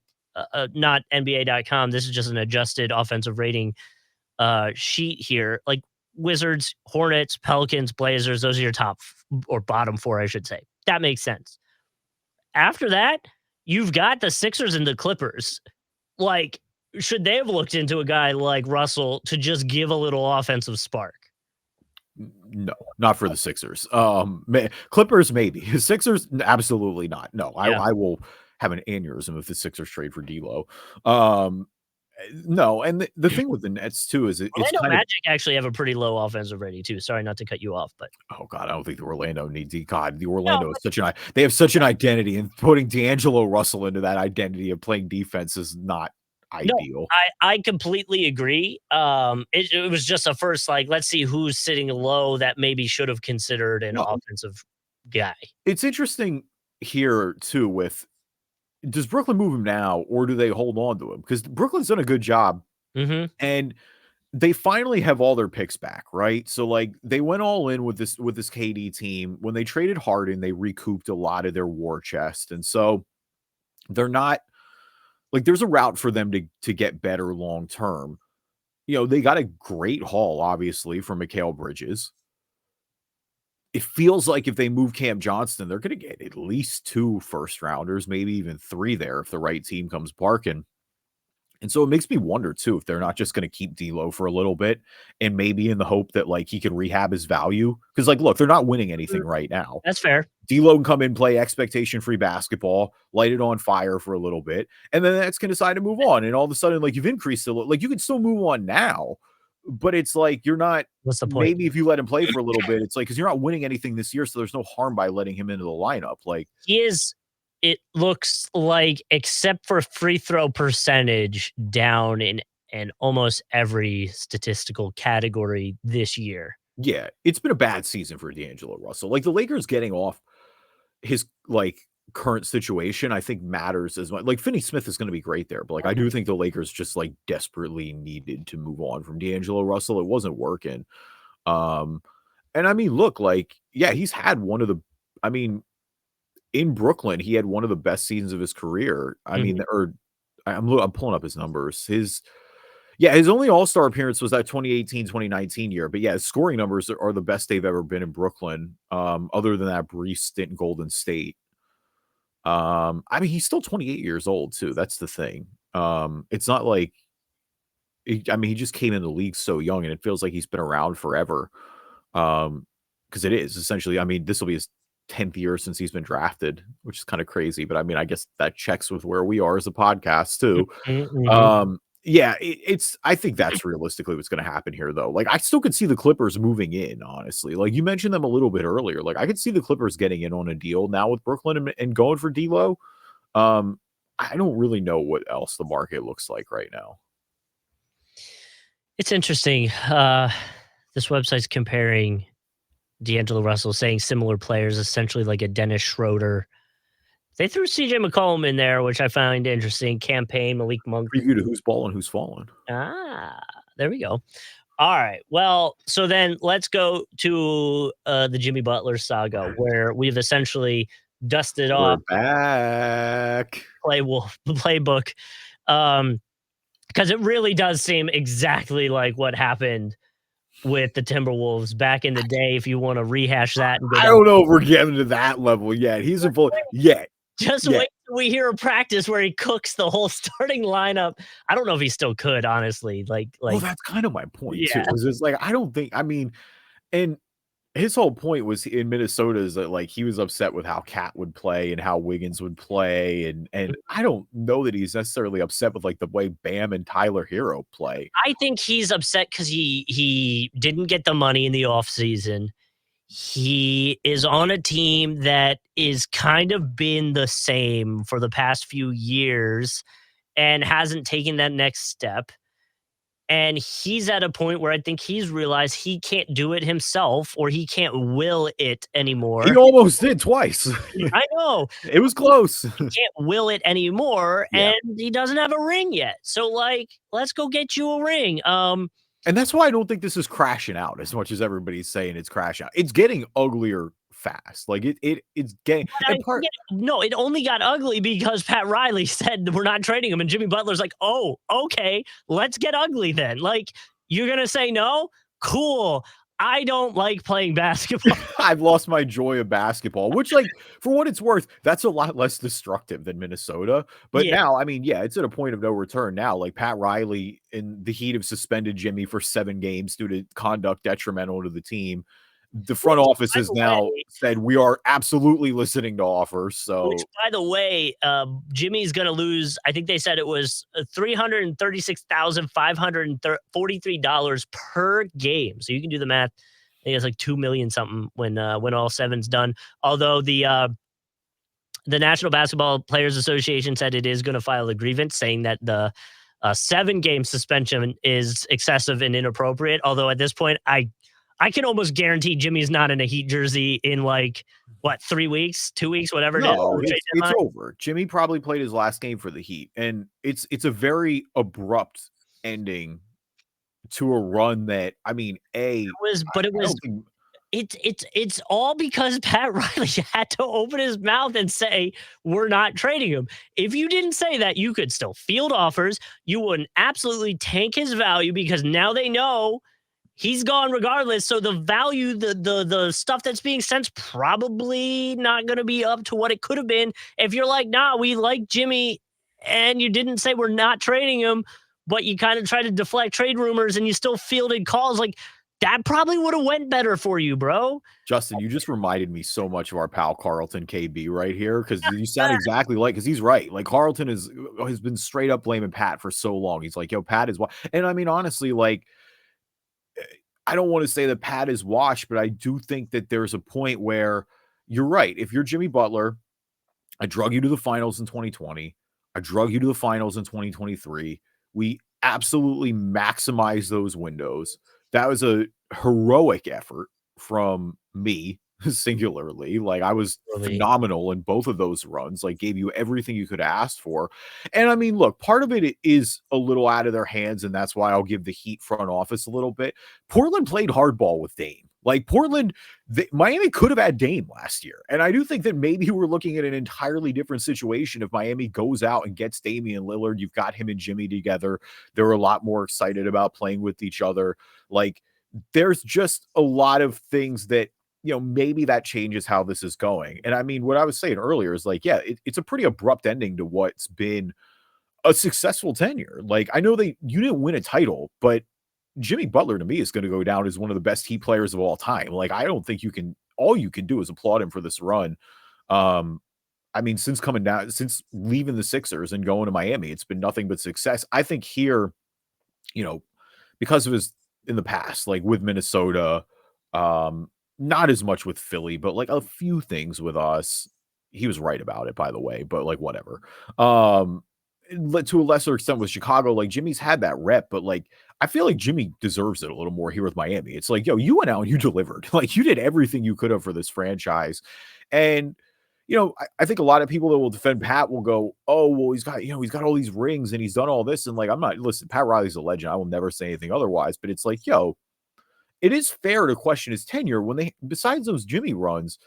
not NBA.com. This is just an adjusted offensive rating sheet here. Like, Wizards, Hornets, Pelicans, Blazers, those are your top or bottom four, I should say. That makes sense. After that, you've got the Sixers and the Clippers. Like, should they have looked into a guy like Russell to just give a little offensive spark? No, not for the Sixers. Clippers, maybe. Sixers, absolutely not. No, I will have an aneurysm if the Sixers trade for D.Lo. No, and the thing with the Nets too is it's Orlando Magic actually have a pretty low offensive rating too. Sorry not to cut you off, but oh god, I don't think the Orlando needs God. The Orlando is they have such an identity, and putting D'Angelo Russell into that identity of playing defense is not ideal. No, I completely agree. It was just a first, like, let's see who's sitting low that maybe should have considered an offensive guy. It's interesting here too with, does Brooklyn move him now or do they hold on to him? Because Brooklyn's done a good job and they finally have all their picks back, right? So like, they went all in with this KD team. When they traded Harden, they recouped a lot of their war chest. And so they're not like, there's a route for them to get better long term. They got a great haul, obviously, from Mikal Bridges. it feels like if they move Cam Johnston, they're going to get at least 2 first-rounders, maybe even 3 there if the right team comes barking. And so it makes me wonder too if they're not just going to keep D.Lo for a little bit and maybe in the hope that like he can rehab his value. Because like, look, they're not winning anything right now. That's fair. D.Lo can come in, play expectation-free basketball, light it on fire for a little bit, and then that's going to decide to move on. And all of a sudden, like you've increased a little, like you can still move on now, but it's like you're not. What's the point? Maybe if you let him play for a little bit, it's like because you're not winning anything this year, so there's no harm by letting him into the lineup. Like he is. It looks like, except for free throw percentage, down in almost every statistical category this year. Yeah, it's been a bad season for D'Angelo Russell. Like the Lakers getting off his like current situation, I think matters as much. Like Finney-Smith is going to be great there, but like I do think the Lakers just like desperately needed to move on from D'Angelo Russell. It wasn't working. And I mean, look, like, yeah, he's had one of the, I mean, in Brooklyn, he had one of the best seasons of his career. I mean, or I'm pulling up his numbers. His only All-Star appearance was that 2018-2019 year. But yeah, his scoring numbers are the best they've ever been in Brooklyn. Other than that brief stint in Golden State. I mean, he's still 28 years old too. That's the thing. It's not like, I mean, he just came in the league so young, and it feels like he's been around forever. Because it is essentially. I mean, this will be his 10th year since he's been drafted, which is kind of crazy, but I mean, I guess that checks with where we are as a podcast too. Yeah, I think that's realistically what's going to happen here though. Like I still could see the Clippers moving in, honestly. Like you mentioned them a little bit earlier. Like I could see the Clippers getting in on a deal now with Brooklyn and going for D'Lo. I don't really know what else the market looks like right now. It's interesting. This website's comparing D'Angelo Russell, saying similar players, essentially like a Dennis Schroeder. They threw CJ McCollum in there, which I find interesting. Campaign, Malik Monk. Preview to who's balling, who's falling. There we go. All right. Well, so then let's go to the Jimmy Butler saga, where we've essentially dusted off back playbook. Because it really does seem exactly like what happened with the Timberwolves back in the day. If you want to rehash that, and I don't know if we're getting to that level yet. He's a full yet. Just wait till we hear a practice where he cooks the whole starting lineup. I don't know if he still could, honestly. Well, that's kind of my point too. It's like I don't think. I mean, and his whole point was in Minnesota is that like he was upset with how Cat would play and how Wiggins would play, and I don't know that he's necessarily upset with like the way Bam and Tyler Hero play. I think he's upset because he didn't get the money in the offseason. He is on a team that is kind of been the same for the past few years and hasn't taken that next step. And he's at a point where I think he's realized he can't do it himself, or he can't will it anymore. He almost did twice. I know. It was close. He can't will it anymore, and he doesn't have a ring yet. So, like, let's go get you a ring. And that's why I don't think this is crashing out as much as everybody's saying it's crashing out. It's getting uglier fast. Like it's getting. No, it only got ugly because Pat Riley said we're not trading him, and Jimmy Butler's like, "Oh, okay, let's get ugly then." Like, you're gonna say no? Cool. I don't like playing basketball. I've lost my joy of basketball, which, like, for what it's worth, that's a lot less destructive than Minnesota. But now, I mean, it's at a point of no return now. Like, Pat Riley, in the heat of suspended Jimmy for 7 games due to conduct detrimental to the team, the front office has now said we are absolutely listening to offers. So, which, by the way, Jimmy's going to lose. I think they said it was $336,543 per game. So you can do the math. I think it's like $2 million something when all seven's done. Although the National Basketball Players Association said it is going to file a grievance saying that the 7-game suspension is excessive and inappropriate. Although at this point, I can almost guarantee Jimmy's not in a Heat jersey in 3 weeks, 2 weeks, whatever. No, it's over. Jimmy probably played his last game for the Heat, and it's a very abrupt ending to a run that, I mean, it's all because Pat Riley had to open his mouth and say, we're not trading him. If you didn't say that, you could still field offers. You wouldn't absolutely tank his value because now they know he's gone regardless. So the value, the stuff that's being sent's probably not going to be up to what it could have been. If you're like, nah, we like Jimmy, and you didn't say we're not trading him, but you kind of tried to deflect trade rumors and you still fielded calls, like that probably would have went better for you, bro. Justin, you just reminded me so much of our pal Carlton KB right here, because you sound exactly like, because he's right. Like Carlton has been straight up blaming Pat for so long. He's like, yo, Pat is what, and I mean, honestly, like, I don't want to say that Pat is washed, but I do think that there's a point where you're right. If you're Jimmy Butler, I drug you to the finals in 2020. I drug you to the finals in 2023. We absolutely maximized those windows. That was a heroic effort from me, singularly. Like, I was phenomenal in both of those runs, like gave you everything you could ask for. And I mean, look, part of it is a little out of their hands, and that's why I'll give the Heat front office a little bit. Portland played hardball with Dame. Like Portland, Miami could have had Dame last year. And I do think that maybe we're looking at an entirely different situation if Miami goes out and gets Damian Lillard. You've got him and Jimmy together. They're a lot more excited about playing with each other. Like, there's just a lot of things that, you know, maybe that changes how this is going. And I mean, what I was saying earlier is like, yeah, it's a pretty abrupt ending to what's been a successful tenure. Like, I know you didn't win a title, but Jimmy Butler to me is going to go down as one of the best Heat players of all time. Like, I don't think all you can do is applaud him for this run. I mean, since leaving the Sixers and going to Miami, it's been nothing but success. I think here, you know, because of his in the past, like with Minnesota, not as much with Philly, but like a few things with us. He was right about it, by the way, but like whatever. To a lesser extent with Chicago, like Jimmy's had that rep, but like I feel like Jimmy deserves it a little more here with Miami. It's like, yo, you went out and you delivered. Like, you did everything you could have for this franchise. And, you know, I think a lot of people that will defend Pat will go, oh, well, he's got all these rings and he's done all this. And like, listen, Pat Riley's a legend. I will never say anything otherwise, but it's like, yo, it is fair to question his tenure when besides those Jimmy runs,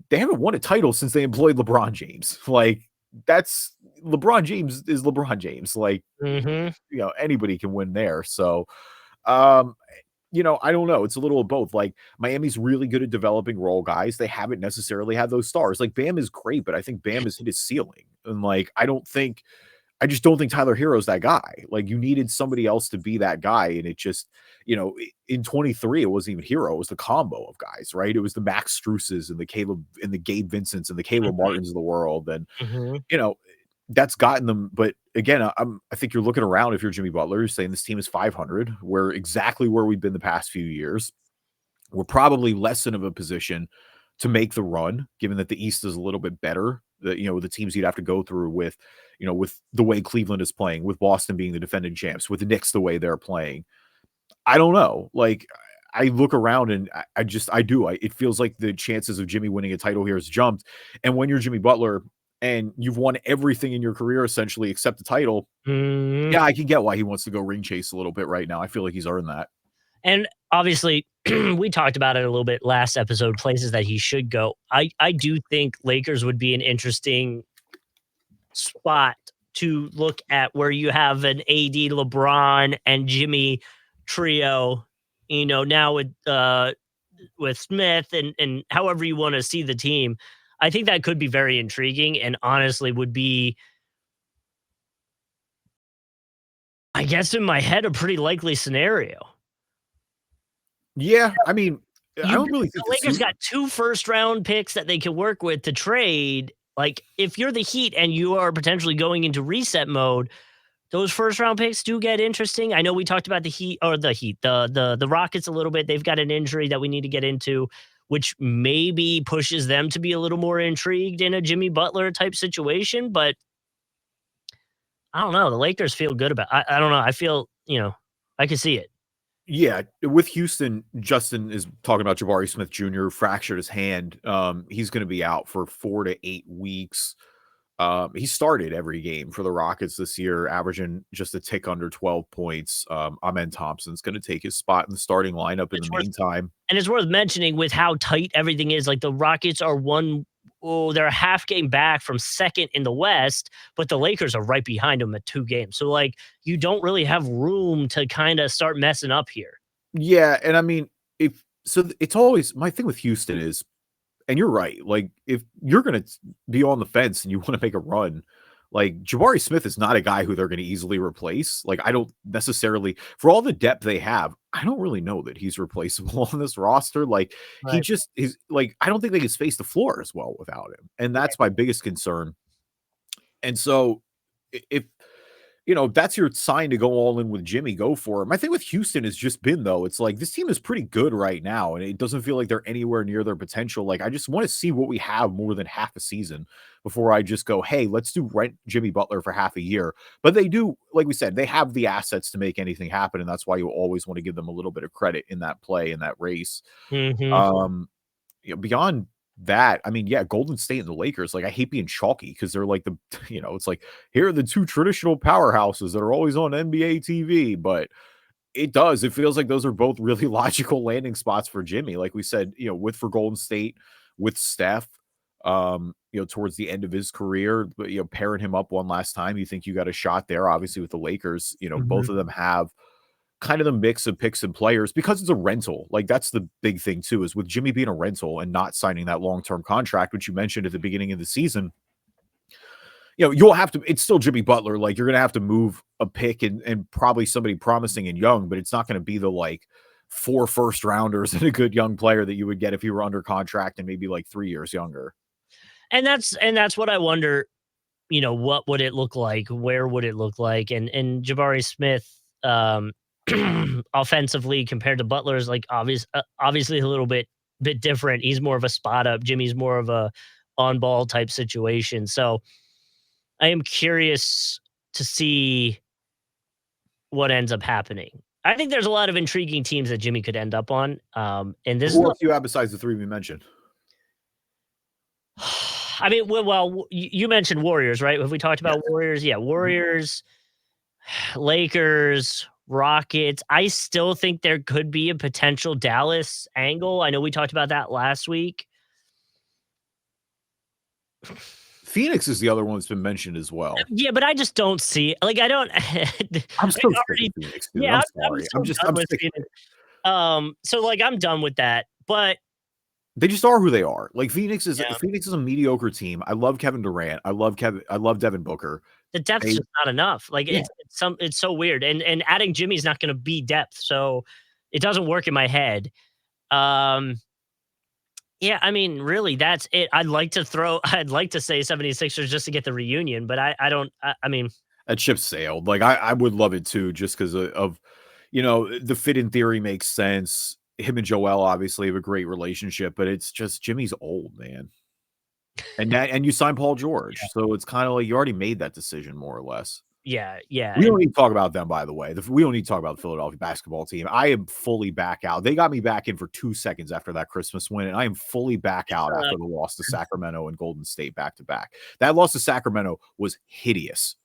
they haven't won a title since they employed LeBron James. Like, that's LeBron James is LeBron James. Like, you know, anybody can win there. So, you know, I don't know. It's a little of both. Like, Miami's really good at developing role guys. They haven't necessarily had those stars. Like, Bam is great, but I think Bam has hit his ceiling. And like, I just don't think Tyler Hero's that guy. Like, you needed somebody else to be that guy. And it just, you know, in 23, it wasn't even Hero. It was the combo of guys, right? It was the Max Struces and the Gabe Vincents and the Caleb Martins of the world. And, you know, that's gotten them. But again, I think you're looking around, if you're Jimmy Butler, you're saying this team is 500. We're exactly where we've been the past few years. We're probably less than of a position to make the run, given that the East is a little bit better. The teams you'd have to go through with, you know, with the way Cleveland is playing, with Boston being the defending champs, with the Knicks the way they're playing. I don't know. Like, I look around and it feels like the chances of Jimmy winning a title here has jumped. And when you're Jimmy Butler and you've won everything in your career, essentially, except the title, yeah, I can get why he wants to go ring chase a little bit right now. I feel like he's earned that. And obviously, we talked about it a little bit last episode, places that he should go. I do think Lakers would be an interesting spot to look at, where you have an AD, LeBron, and Jimmy trio, you know, now with Smith and however you want to see the team. I think that could be very intriguing, and honestly would be, I guess in my head, a pretty likely scenario. Yeah, I mean, I don't really think the Lakers got 2 first-round picks that they can work with to trade. Like, if you're the Heat and you are potentially going into reset mode, those first-round picks do get interesting. I know we talked about the Rockets a little bit. They've got an injury that we need to get into, which maybe pushes them to be a little more intrigued in a Jimmy Butler type situation. But I don't know. The Lakers feel good about it. I don't know. I feel, you know, I can see it. Yeah, with Houston, Justin is talking about Jabari Smith Jr. fractured his hand. He's going to be out for 4 to 8 weeks. He started every game for the Rockets this year, averaging just a tick under 12 points. Amen Thompson's going to take his spot in the starting lineup in the meantime. And it's worth mentioning, with how tight everything is, like the Rockets are they're a half game back from second in the West, but the Lakers are right behind them at 2 games. So like, you don't really have room to kind of start messing up here. Yeah, and I mean, if so, it's always my thing with Houston is, and you're right. Like, if you're gonna be on the fence and you want to make a run, like Jabari Smith is not a guy who they're going to easily replace. Like, I don't necessarily, for all the depth they have, I don't really know that he's replaceable on this roster. Like, he Right. just is like, I don't think they can space the floor as well without him, and Right. that's my biggest concern. And so, if that's your sign to go all in with Jimmy, go for it. My thing with Houston has just been, though, it's like this team is pretty good right now, and it doesn't feel like they're anywhere near their potential. Like, I just want to see what we have more than half a season before I just go, hey, let's do rent Jimmy Butler for half a year. But they do, like we said, they have the assets to make anything happen, and that's why you always want to give them a little bit of credit in that play, in that race. Mm-hmm. Um, beyond that, I mean, yeah, Golden State and the Lakers, like, I hate being chalky because they're like it's like, here are the two traditional powerhouses that are always on NBA TV, but it feels like those are both really logical landing spots for Jimmy. Like we said, for Golden State, with Steph, towards the end of his career, but, pairing him up one last time, you think you got a shot there. Obviously, with the Lakers, Mm-hmm. both of them have kind of the mix of picks and players because it's a rental. Like, that's the big thing too, is with Jimmy being a rental and not signing that long-term contract, which you mentioned at the beginning of the season, you'll have to, it's still Jimmy Butler. Like, you're going to have to move a pick and probably somebody promising and young, but it's not going to be the like 4 first rounders and a good young player that you would get if you were under contract and maybe like 3 years younger. And that's what I wonder, what would it look like? Where would it look like? And Jabari Smith, offensively compared to Butler is like obviously a little bit different. He's more of a spot up. Jimmy's more of a on ball type situation. So I am curious to see what ends up happening. I think there's a lot of intriguing teams that Jimmy could end up on. And this is Who else do you have besides the 3 we mentioned? I mean, well, you mentioned Warriors, right? Have we talked Yes. about Warriors? Yeah, Mhm. Warriors, Lakers, Rockets. I still think there could be a potential Dallas angle. I know we talked about that last week. Phoenix is the other one that's been mentioned as well. Yeah, but I just don't see like I don't I'm I so sick of already Phoenix, dude. yeah, I'm I'm sorry. so done I'm with sick of Phoenix. it. So like I'm done with that. But They just are who they are. Like, yeah, Phoenix is a mediocre team. I love Kevin Durant. I love Devin Booker. the depth's They just not enough. Like Yeah. it's so weird. And adding Jimmy's not gonna be depth. So it doesn't work in my head. Um Yeah, I mean, really, that's it. I'd like to say 76ers just to get the reunion, but I don't I mean, That ship sailed. Like, I would love it too, just because of the fit in theory makes sense. Him and Joel obviously have a great relationship, but it's just Jimmy's old, man. And you signed Paul George. So it's kind of like you already made that decision more or less. yeah, We and don't need to talk about them, by the way. We don't need to talk about the Philadelphia basketball team. I am fully back out. They got me back in for 2 seconds after that Christmas win, and I am fully back out uh, after the loss to Sacramento and Golden State back to back. That loss to Sacramento was hideous.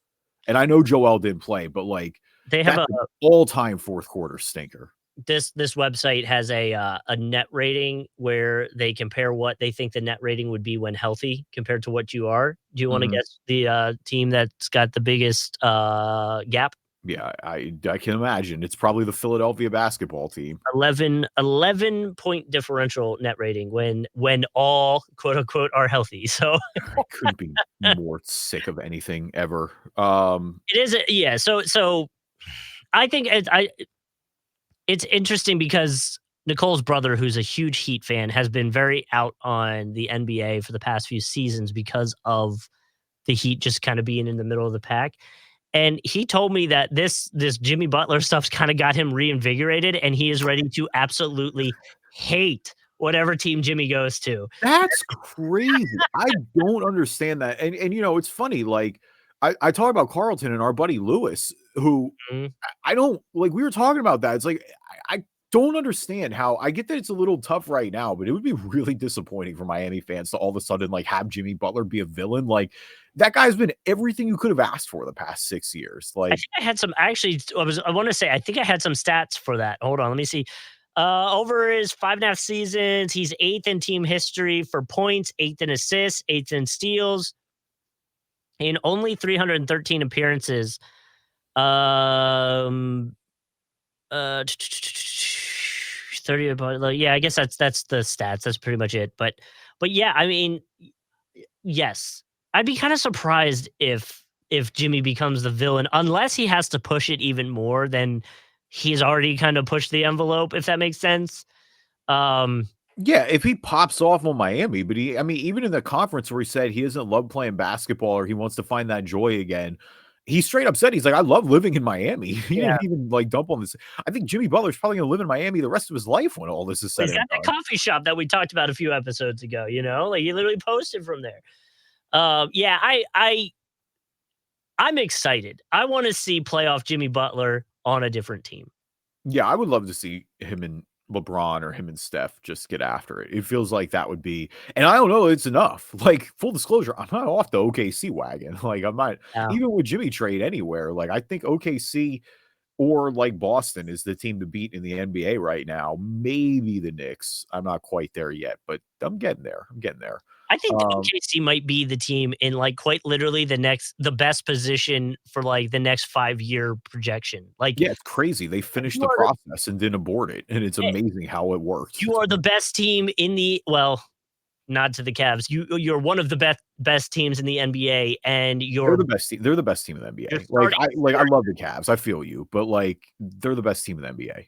And I know Joel didn't play, but like, they have that's a an all-time fourth quarter stinker. this website has a net rating where they compare what they think the net rating would be when healthy compared to what you are. Do you want to Mhm. guess the team that's got the biggest gap? Yeah, I can imagine. It's probably the Philadelphia basketball team. 11 point differential net rating when all quote unquote are healthy. So I couldn't be more sick of anything ever. it is yeah, so I think it's interesting because Nicole's brother, who's a huge Heat fan, has been very out on the NBA for the past few seasons because of the Heat just kind of being in the middle of the pack. And he told me that this Jimmy Butler stuff's kind of got him reinvigorated, and he is ready to absolutely hate whatever team Jimmy goes to. That's crazy. I don't understand that. And it's funny, like, I talk about Carlton and our buddy Lewis, who Mhm. I don't like. We were talking about that. It's like, I don't understand how. I get that it's a little tough right now, but it would be really disappointing for Miami fans to all of a sudden like have Jimmy Butler be a villain. Like, that guy's been everything you could have asked for the past 6 years. I Like, think I had some actually I want to say I think I had some stats for that. Hold on, let me see. Over his 5.5 seasons, he's eighth in team history for points, eighth in assists, eighth in steals, in only 313 appearances. Um, uh, 30, but yeah, I guess that's the stats. That's pretty much it. But yeah, I mean, yes, I'd be kind of surprised if Jimmy becomes the villain, unless he has to push it even more than he's already kind of pushed the envelope, if that makes sense. Yeah, if he pops off on Miami, but I mean, even in the conference where he said he doesn't love playing basketball or he wants to find that joy again, he straight up said, he's like, I love living in Miami. He Yeah, didn't even like dump on this. I think Jimmy Butler's probably going to live in Miami the rest of his life when all this is said he's and got that done. coffee shop that we talked about a few episodes ago. Like he literally posted from there. Yeah, I'm excited. I want to see playoff Jimmy Butler on a different team. Yeah, I would love to see him and LeBron or him and Steph just get after it. It feels like that would be, and I don't know, it's enough. Like, full disclosure, I'm not off the OKC wagon. Like, I'm not, even with Jimmy trade anywhere. Like, I think OKC or like Boston is the team to beat in the NBA right now. Maybe the Knicks. I'm not quite there yet, but I'm getting there. I think the OKC might be the team in like quite literally the best position for like the next 5-year projection. Like, yeah, it's crazy. They finished the process and didn't abort it, and it's amazing how it worked. You are the best team in the not to the Cavs. You're one of the best teams in the NBA, and they're the best team. They're the best team in the NBA. I love the Cavs. I feel you, but like they're the best team in the NBA.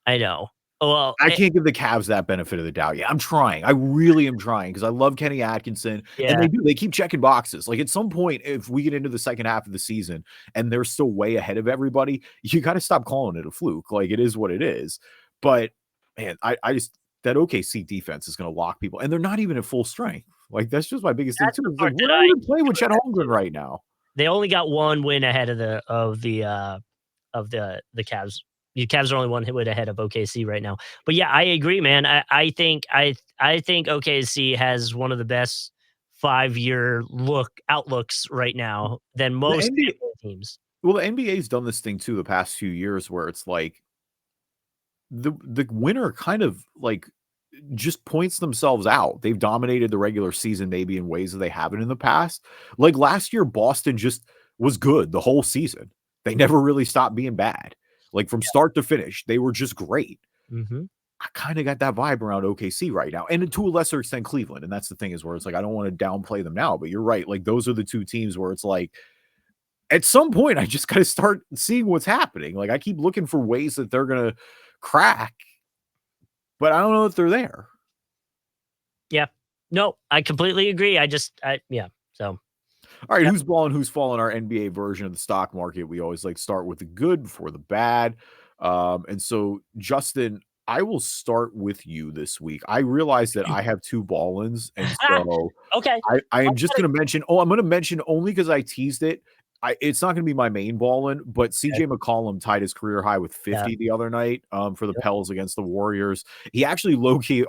I know. Well, I can't give the Cavs that benefit of the doubt. Yeah, I'm trying. I really am trying because I love Kenny Atkinson, and they keep checking boxes. Like at some point, if we get into the second half of the season and they're still way ahead of everybody, you got to stop calling it a fluke. Like it is what it is. But man, I just that OKC defense is going to lock people, and they're not even at full strength. Like that's just my biggest thing too. It's like we're not even playing with Chet Holmgren right now. They only got one win ahead of the Cavs. The Cavs are only one win ahead of OKC right now. But yeah, I agree, man. I think OKC has one of the best 5-year outlooks right now than most NBA teams. Well, the NBA's done this thing too the past few years where it's like the winner kind of like just points themselves out. They've dominated the regular season maybe in ways that they haven't in the past. Like last year, Boston just was good the whole season. They never really stopped being bad. Like from start to finish, they were just great. Mm-hmm. I kind of got that vibe around OKC right now, and to a lesser extent, Cleveland. And that's the thing is where it's like I don't want to downplay them now, but you're right. Like those are the two teams where it's like at some point I just got to start seeing what's happening. Like I keep looking for ways that they're gonna crack, but I don't know if they're there. Yeah, no, I completely agree. So. All right, who's balling, who's falling? Our NBA version of the stock market. We always like start with the good before the bad. And so, Justin, I will start with you this week. I realize that I have 2 Ballins, and so okay, I am just going to mention. Oh, I'm going to mention only because I teased it. It's not going to be my main Ballin, but CJ McCollum tied his career high with 50 the other night for the Pels against the Warriors. He actually low-key,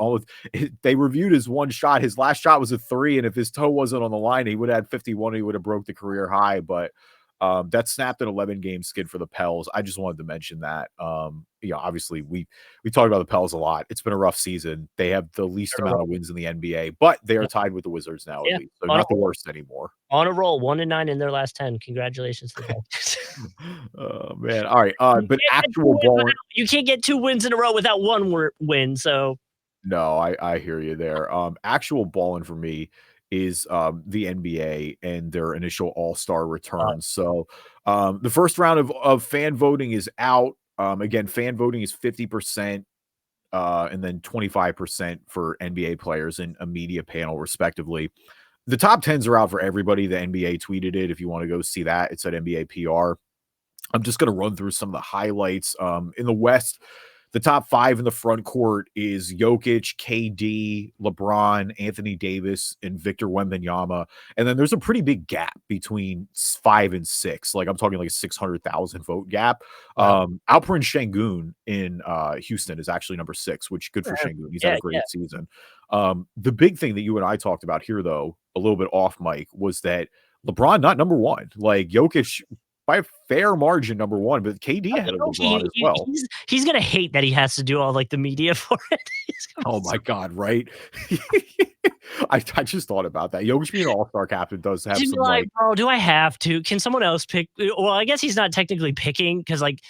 they reviewed his one shot. His last shot was a 3, and if his toe wasn't on the line, he would have had 51. He would have broke the career high, but that snapped an 11-game skid for the Pels. I just wanted to mention that. Obviously, we talked about the Pels a lot. It's been a rough season. They have the least amount of wins in the NBA, but they are tied with the Wizards now, at least. So not the worst anymore. On a roll, 1-9 in their last 10. Congratulations to them. Oh man! All right, but actual ball. You can't get 2 wins in a row without 1 win. So no, I hear you there. Actual balling for me is the NBA and their initial All-Star return. So the first round of fan voting is out. Again, fan voting is 50%, and then 25% for NBA players and a media panel, respectively. The top 10s are out for everybody. The NBA tweeted it. If you want to go see that, it's at NBA PR. I'm just going to run through some of the highlights. In the West, the top 5 in the front court is Jokic, KD, LeBron, Anthony Davis, and Victor Wembanyama. And then there's a pretty big gap between 5 and 6. Like I'm talking like a 600,000 vote gap. Wow. Alperen Şengün in Houston is actually number 6, which good for Şengün. He's had a great season. The big thing that you and I talked about here, though, a little bit off mic, was that LeBron not number 1. Like Jokic by a fair margin number 1, but KD ahead of LeBron as well. He's gonna hate that he has to do all like the media for it. Oh my God, right? I just thought about that. Jokic being an all-star captain does have some like, bro, do I have to? Can someone else pick? Well, I guess he's not technically picking because like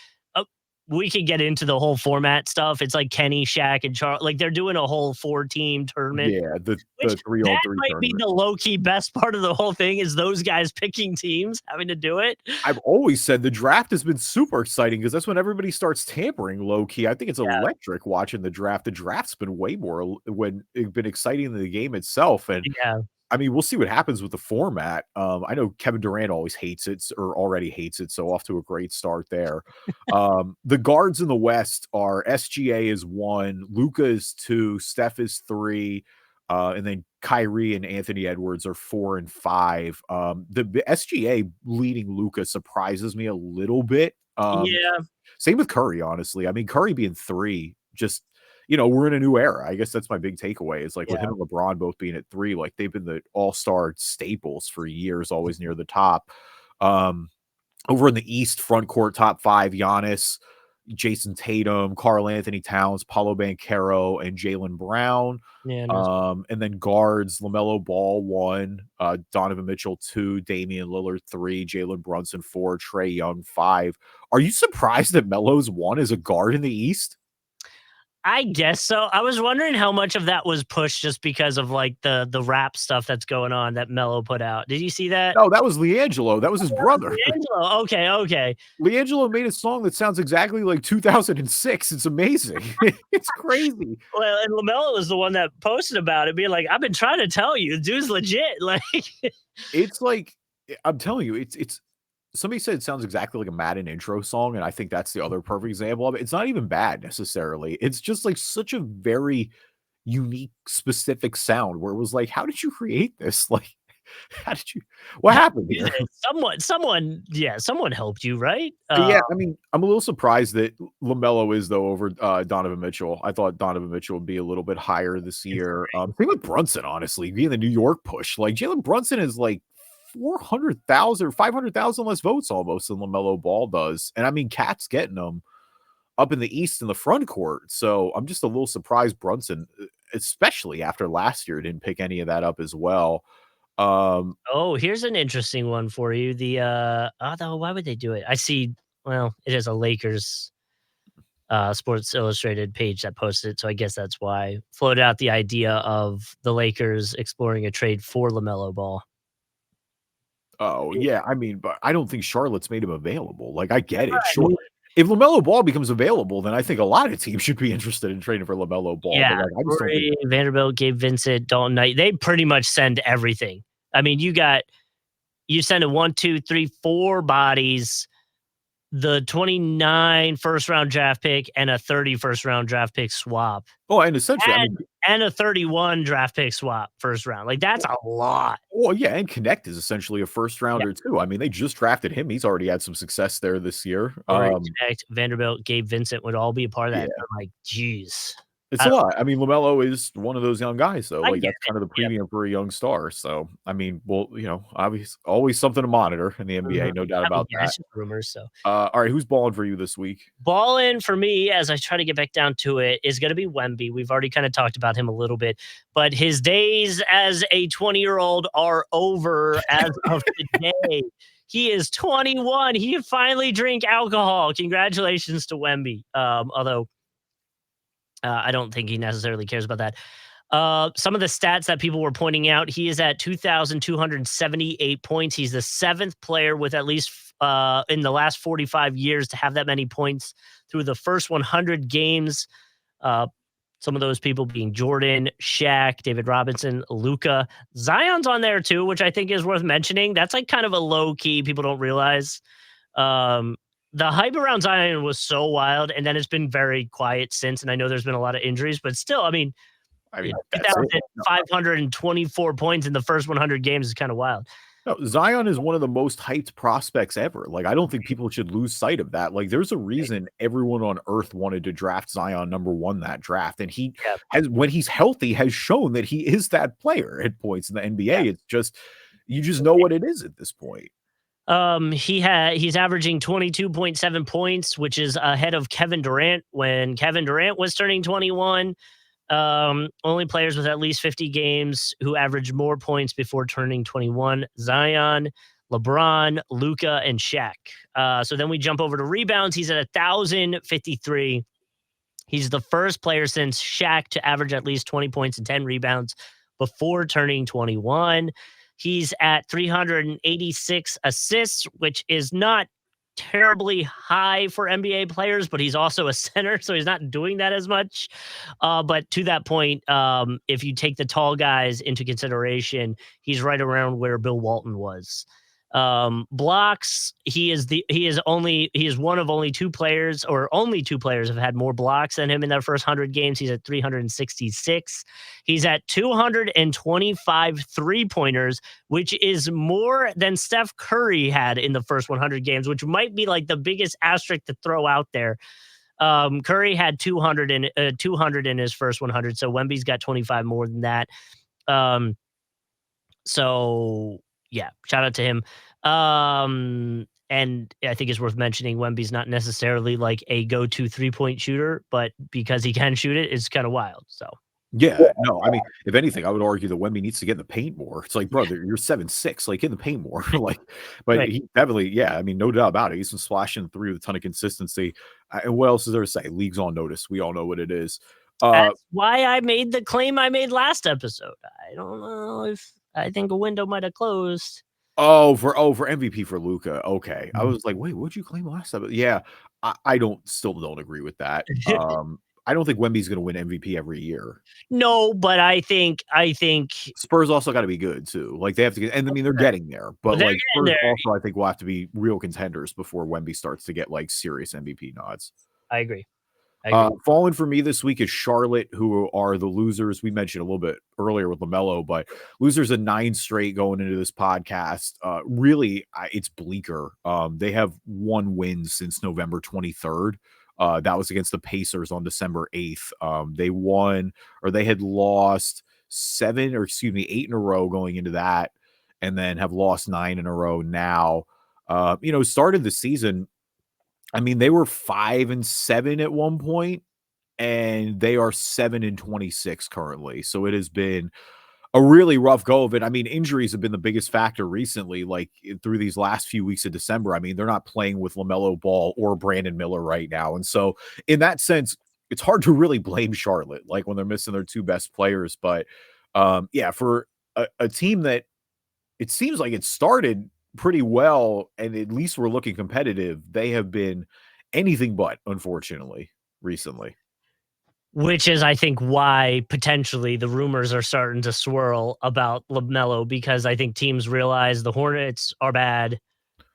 we could get into the whole format stuff. It's like Kenny, Shaq, and Charles. Like they're doing a whole 4-team tournament. Yeah, the Which 3-on-3 might be tournament. the low-key best part of the whole thing is those guys picking teams, having to do it. I've always said the draft has been super exciting because that's when everybody starts tampering low-key. I think it's electric watching the draft. The draft's been way more been exciting than the game itself. And Yeah. I mean, we'll see what happens with the format. I know Kevin Durant always hates it or already hates it, so off to a great start there. The guards in the West are SGA is 1, Luka is 2, Steph is 3, and then Kyrie and Anthony Edwards are 4 and 5. The SGA leading Luka surprises me a little bit. Yeah. Same with Curry, honestly. I mean, Curry being 3, just we're in a new era. I guess that's my big takeaway. Is like with him and LeBron both being at 3, like they've been the all-star staples for years, always near the top. Over in the East, front court top 5, Giannis, Jason Tatum, Karl Anthony Towns, Paolo Banchero, and Jaylen Brown. Yeah, nice. And then guards, LaMelo Ball 1, Donovan Mitchell 2, Damian Lillard 3, Jalen Brunson 4, Trae Young 5. Are you surprised that Melo's 1 as a guard in the East? I guess so. I was wondering how much of that was pushed just because of like the rap stuff that's going on that Melo put out. Did you see that? No, that was LiAngelo. That was his brother. LiAngelo. Okay. LiAngelo made a song that sounds exactly like 2006. It's amazing. It's crazy. Well, and LaMelo was the one that posted about it, being like, "I've been trying to tell you, the dude's legit." Like, it's like I'm telling you, it's. Somebody said it sounds exactly like a Madden intro song, and I think that's the other perfect example of it. It's not even bad necessarily. It's just like such a very unique, specific sound where it was like, how did you create this? Like, what happened here? Someone helped you, right? Yeah, I mean, I'm a little surprised that LaMelo is though over Donovan Mitchell. I thought Donovan Mitchell would be a little bit higher this year. Same with Brunson, honestly, being the New York push. Like Jalen Brunson is like 400,000 or 500,000 less votes almost than LaMelo Ball does. And I mean, Cat's getting them up in the East in the front court. So I'm just a little surprised Brunson, especially after last year, didn't pick any of that up as well. Here's an interesting one for you. Why would they do it? I see. Well, it is a Lakers Sports Illustrated page that posted it, so I guess that's why. Floated out the idea of the Lakers exploring a trade for LaMelo Ball. Oh, yeah. I mean, but I don't think Charlotte's made him available. Like, I get it. Sure. If LaMelo Ball becomes available, then I think a lot of teams should be interested in trading for LaMelo Ball. Yeah, but like, Rory, Vanderbilt, Gabe Vincent, Dalton Knight. They pretty much send everything. I mean, you send a 1, 2, 3, 4 bodies, the 29 first-round draft pick, and a 30 first-round draft pick swap. Oh, and essentially, and a 31 draft pick swap first round. Like, that's a lot. Well, yeah, and Connect is essentially a first rounder too. I mean, they just drafted him. He's already had some success there this year. Connect, Vanderbilt, Gabe Vincent would all be a part of that. Yeah. I'm like, geez. It's a lot. I mean, LaMelo is one of those young guys, though. Like, that's kind of the premium for a young star. So, I mean, well, obviously, always something to monitor in the NBA, no doubt about that. It's just rumors. So, all right, who's balling for you this week? Balling for me, as I try to get back down to it, is going to be Wemby. We've already kind of talked about him a little bit, but his days as a 20-year-old are over as of today. He is 21. He can finally drink alcohol. Congratulations to Wemby. Although I don't think he necessarily cares about that. Some of the stats that people were pointing out, he is at 2,278 points. He's the 7th player with at least in the last 45 years to have that many points through the first 100 games. Some of those people being Jordan, Shaq, David Robinson, Luka. Zion's on there too, which I think is worth mentioning. That's like kind of a low key. People don't realize. The hype around Zion was so wild, and then it's been very quiet since. And I know there's been a lot of injuries, but still, I mean 524 points in the first 100 games is kind of wild. No, Zion is one of the most hyped prospects ever. Like, I don't think people should lose sight of that. Like, there's a reason everyone on earth wanted to draft Zion #1 that draft. And he has, when he's healthy, has shown that he is that player at points in the NBA. Yeah. It's just, you just know what it is at this point. He's averaging 22.7 points, which is ahead of Kevin Durant when Kevin Durant was turning 21. Only players with at least 50 games who averaged more points before turning 21. Zion LeBron, Luka, and Shaq. So then we jump over to rebounds. He's at 1,053. He's the first player since Shaq to average at least 20 points and 10 rebounds before turning 21. He's at 386 assists, which is not terribly high for NBA players, but he's also a center, so he's not doing that as much. But to that point, if you take the tall guys into consideration, he's right around where Bill Walton was. Blocks, he is one of only two players have had more blocks than him in their first 100 games. He's at 366. He's at 225 three-pointers, which is more than Steph Curry had in the first 100 games, which might be like the biggest asterisk to throw out there. Curry had 200 in his first 100, so Wemby's got 25 more than that. So yeah, shout out to him. And I think it's worth mentioning Wemby's not necessarily like a go-to three-point shooter, but because he can shoot it, it's kind of wild. So yeah, no, I mean, if anything, I would argue that Wemby needs to get in the paint more. It's like, brother, you're 7'6", like, get in the paint more. Like, but right. he definitely, yeah, I mean, no doubt about it. He's been splashing three with a ton of consistency. And what else is there to say? League's on notice. We all know what it is. That's why I made the claim I made last episode. I don't know if I think a window might have closed. For MVP for Luka. Okay. I was like, wait, what'd you claim last time? Yeah, I still don't agree with that. I don't think Wemby's going to win MVP every year. No, but I think Spurs also got to be good too. Like they have to get, and I mean they're getting there, but like Spurs also I think will have to be real contenders before Wemby starts to get like serious MVP nods. I agree. Falling for me this week is Charlotte, who are the losers. We mentioned a little bit earlier with LaMelo, but losers of 9 straight going into this podcast. Really, it's bleaker. They have 1 win since November 23rd. That was against the Pacers on December 8th. They won, or they had lost 8 in a row going into that, and then have lost 9 in a row now. Started the season, I mean, they were 5-7 at one point, and they are 7-26 currently. So it has been a really rough go of it. I mean, injuries have been the biggest factor recently, like through these last few weeks of December. I mean, they're not playing with LaMelo Ball or Brandon Miller right now. And so in that sense, it's hard to really blame Charlotte, like when they're missing their 2 best players. But for a team that it seems like it started pretty well, and at least we're looking competitive, they have been anything but, unfortunately, recently. Which is, I think, why potentially the rumors are starting to swirl about LaMelo, because I think teams realize the Hornets are bad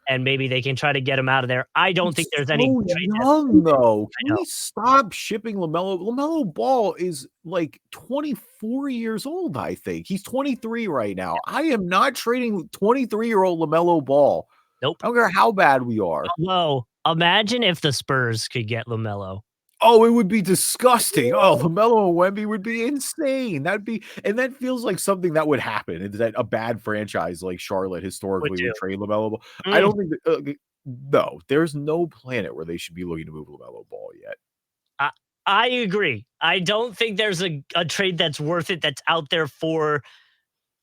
and maybe they can try to get him out of there. I don't think there's any young though. Can we stop shipping LaMelo? LaMelo Ball is like 24 years old, I think. He's 23 right now. I am not trading 23-year-old LaMelo Ball. Nope. I don't care how bad we are. No. Imagine if the Spurs could get LaMelo. Oh, it would be disgusting. Oh, LaMelo and Wemby would be insane. And that feels like something that would happen. Is that a bad franchise like Charlotte historically would trade LaMelo Ball? I don't think that, no, there's no planet where they should be looking to move LaMelo Ball yet. I agree. I don't think there's a trade that's worth it that's out there for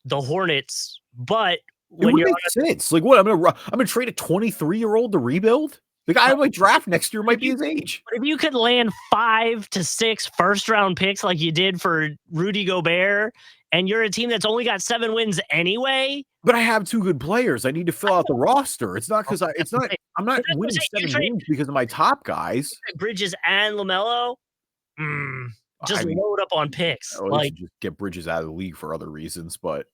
the Hornets. But when it makes sense. Like what? I'm gonna trade a 23-year-old to rebuild? The guy in my draft next year might be his age. If you could land 5 to 6 first-round picks like you did for Rudy Gobert, and you're a team that's only got 7 wins anyway. But I have 2 good players. I need to fill out the roster. It's not because I'm not winning 7 wins because of my top guys. Bridges and LaMelo. Load up on picks. Like just get Bridges out of the league for other reasons, but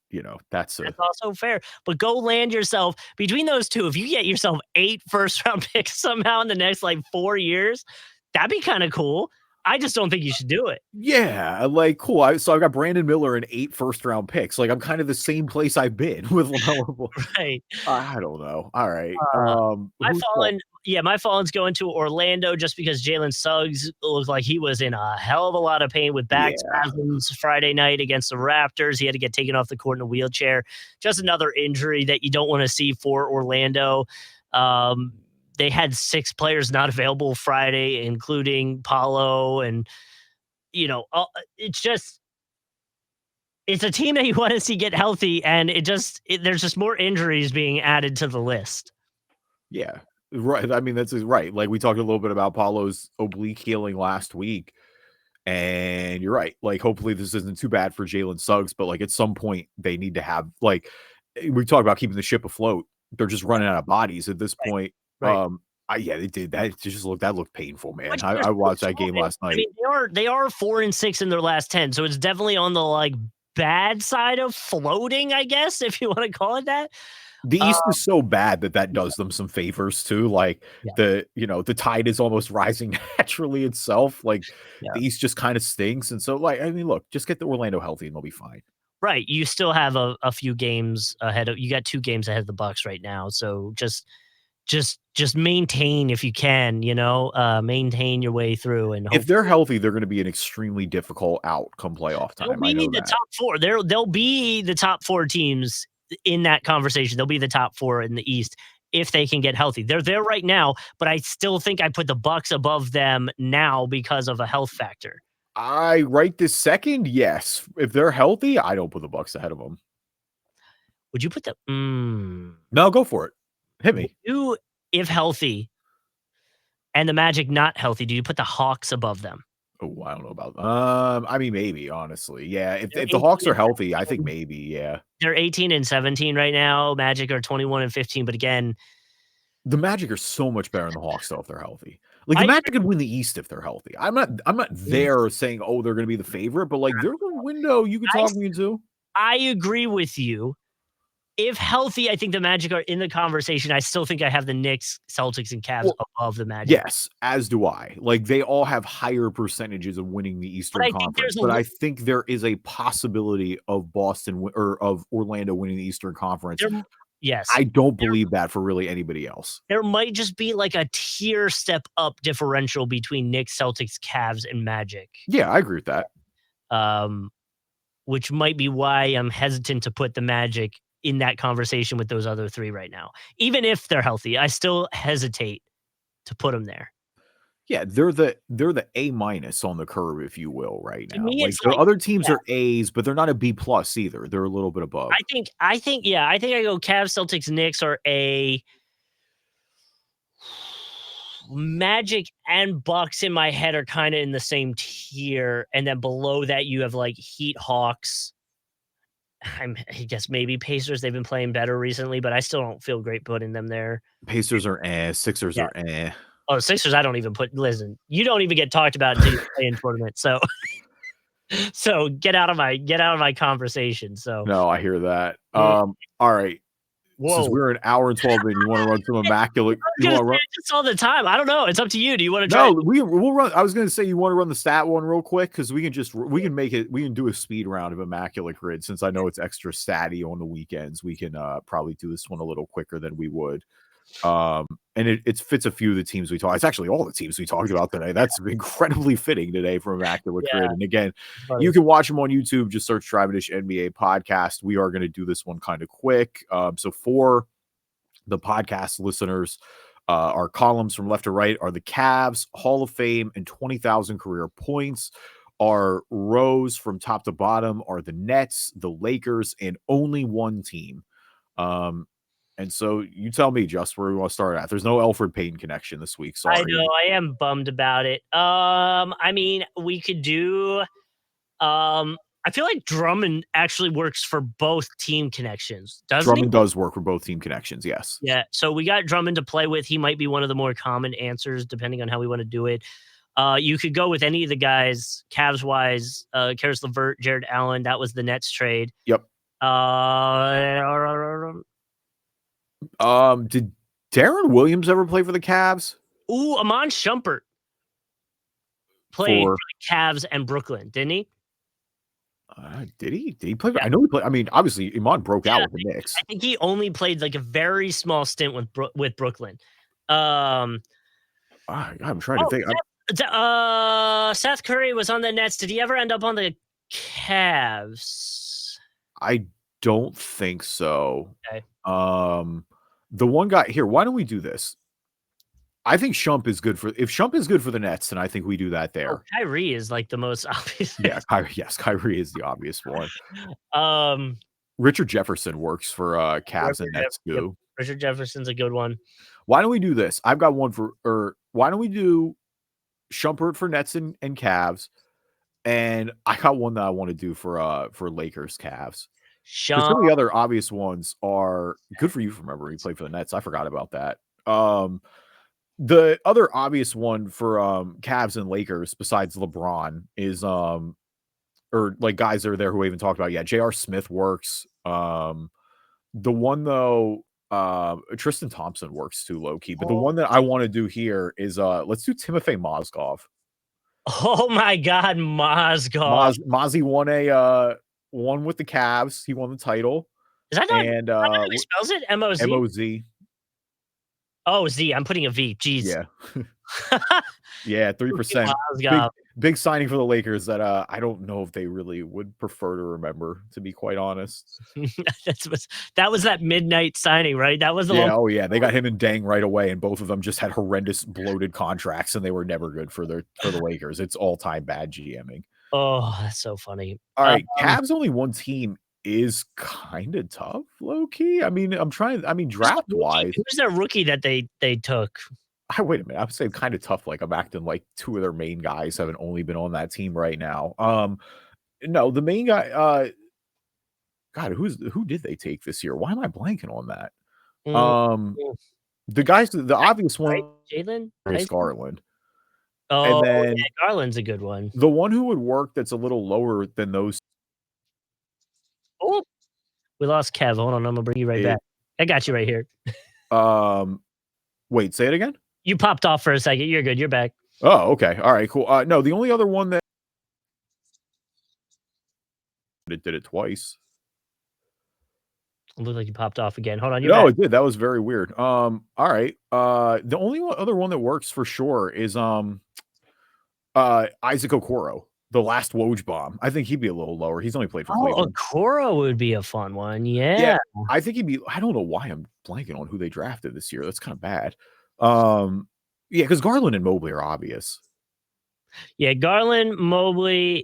that's also fair. But go land yourself between those 2. If you get yourself 8 first-round picks somehow in the next 4 years, that'd be kind of cool. I just don't think you should do it. Yeah, cool. So I've got Brandon Miller and 8 first-round picks. Like I'm kind of the same place I've been with LaMelo. Right. I don't know. All right. My Fallen's going to Orlando just because Jalen Suggs looked like he was in a hell of a lot of pain with back spasms Friday night against the Raptors. He had to get taken off the court in a wheelchair. Just another injury that you don't want to see for Orlando. They had 6 players not available Friday, including Paulo, and it's just It's a team that you want to see get healthy, and there's just more injuries being added to the list. Yeah, right. I mean, that's right. Like we talked a little bit about Paulo's oblique healing last week, and you're right. Like, hopefully this isn't too bad for Jalen Suggs, but like at some point they need to have like we talk about keeping the ship afloat. They're just running out of bodies at this point. Right. Yeah, they did that. That looked painful, man. Which I watched that game last I night. mean, they are 4-6 in their last 10, so it's definitely on the like bad side of floating, I guess, if you want to call it that. The East is so bad that does them some favors too. Like Yeah. the tide is almost rising naturally itself. Like Yeah. the East just kind of stinks. And so, like, I mean, look, just get the Orlando healthy and they'll be fine. Right. You still have a few games ahead of you got 2 games ahead of the Bucks right now. So just maintain if you can, maintain your way through and If they're healthy, they're going to be an extremely difficult out come playoff time. they'll I know be the that. top 4. They'll be the top 4 teams in that conversation. They'll be the top 4 in the East if they can get healthy. They're there right now, but I still think I put the Bucks above them now because of a health factor. Right this second, yes. If they're healthy, I don't put the Bucks ahead of them. Would you put the No, go for it. Hit me. You, if healthy and the Magic not healthy, do you put the Hawks above them? Oh, I don't know about I mean, maybe, honestly. Yeah, if the 18 Hawks are and healthy, I think 17. maybe, yeah. They're 18 and 17 right now. Magic are 21 and 15, but again, The Magic are so much better than the Hawks though if they're healthy. Like the I Magic could win the East if they're healthy. I'm not there saying, oh, they're gonna be the favorite, but like there's a window you could talk me into. I agree with you. If healthy, I think the Magic are in the conversation. I still think I have the Knicks, Celtics, and Cavs above the Magic. Yes, as do I. Like they all have higher percentages of winning the Eastern Conference, but I think there is a possibility of Boston or of Orlando winning the Eastern Conference. Yes. I don't believe that for really anybody else. There might just be like a tier step up differential between Knicks, Celtics, Cavs, and Magic. Yeah, I agree with that. Which might be why I'm hesitant to put the Magic in that conversation with those other 3 right now. Even if they're healthy, I still hesitate to put them there. Yeah, they're the A- on the curve, if you will, right now. Me, Like the other teams are A's, but they're not a B+ either. They're a little bit above. I think I go Cavs, Celtics, Knicks are A. Magic and Bucks in my head are kind of in the same tier, and then below that you have like Heat, Hawks. I guess maybe Pacers. They've been playing better recently, but I still don't feel great putting them there. Pacers are Sixers are Oh, Sixers, I don't even put. Listen, you don't even get talked about until you play in tournament. So, get out of my conversation. So no, I hear that. All right. Whoa. Since we're an hour and 12 in, you want to run some immaculate? You want to run this all the time? I don't know. It's up to you. Do you want to try? No, we'll run. I was going to say you want to run the stat one real quick because we can make it. We can do a speed round of Immaculate Grid since I know it's extra statty on the weekends. We can probably do this one a little quicker than we would. And it fits a few of the teams we talked. It's actually all the teams we talked about today. That's incredibly fitting today for Immaculate Grid. And again, you can watch them on YouTube. Just search Drive-Dish NBA podcast. We are going to do this one kind of quick. So for the podcast listeners, our columns from left to right are the Cavs, Hall of Fame, and 20,000 career points. Our rows from top to bottom are the Nets, the Lakers, and only one team. And so you tell me, just where we want to start at. There's no Elfrid Payton connection this week. Sorry. I know. I am bummed about it. I mean, we could do. I feel like Drummond actually works for both team connections. Drummond does work for both team connections. Yes. Yeah. So we got Drummond to play with. He might be one of the more common answers, depending on how we want to do it. You could go with any of the guys, Cavs wise, Karis LeVert, Jared Allen. That was the Nets trade. Yep. Did Darren Williams ever play for the Cavs? Ooh, Amon Shumpert played for the Cavs and Brooklyn, didn't he? Did he play? Yeah. I know he played. I mean, obviously, Iman broke out with the Knicks. I think he only played like a very small stint with Brooklyn. I'm trying to think. Seth Curry was on the Nets. Did he ever end up on the Cavs? I don't think so. Okay. The one guy here. Why don't we do this? I think Shump is good for if Shump is good for the Nets, then I think we do that there. Kyrie is like the most obvious. Yeah, Kyrie is the obvious one. Um, Richard Jefferson works for Cavs and Nets too. Yep. Richard Jefferson's a good one. Why don't we do this? I've got one why don't we do Shumpert for Nets and Cavs? And I got one that I want to do for Lakers Cavs. Some of the other obvious ones are good for you for remembering he played for the Nets. I forgot about that. The other obvious one for Cavs and Lakers besides LeBron is or like guys that are there who we haven't talked about yet. J.R. Smith works. The one though, Tristan Thompson works too low key. But the one that I want to do here is let's do Timofey Mozgov. Oh my God, Mozgov. Mozzie won with the Cavs. He won the title. Is that not? And how he spells it? M-O-Z. M-O-Z. Oh, Z. I'm putting a V. Jeez. Yeah. Yeah, 3%. Big signing for the Lakers that I don't know if they really would prefer to remember, to be quite honest. That was that midnight signing, right? That was the Oh yeah, they got him and Dang right away, and both of them just had horrendous bloated contracts, and they were never good for the Lakers. It's all-time bad GMing. Oh, that's so funny. All right, Cavs only one team is kind of tough, low key. I mean, draft wise, who's their rookie that they took? Wait a minute. I would say kind of tough. Like I'm acting like two of their main guys haven't only been on that team right now. No, the main guy. God, who did they take this year? Why am I blanking on that? The guys, the obvious one, Jalen is Garland. Oh, and then Garland's a good one. The one who would work that's a little lower than those. Oh, we lost Kev. Hold on, I'm gonna bring you right back. I got you right here. Wait, say it again. You popped off for a second. You're good. You're back. Oh, okay. All right, cool. No, the only other one that it did it twice. It looked like you popped off again. Hold on. No, it did. That was very weird. All right. The only other one that works for sure is Isaac Okoro, the last Woj bomb. I think he'd be a little lower. He's only played for Cleveland. Okoro would be a fun one. Yeah. I think he'd be. I don't know why I'm blanking on who they drafted this year. That's kind of bad. Yeah, because Garland and Mobley are obvious. Yeah, Garland, Mobley.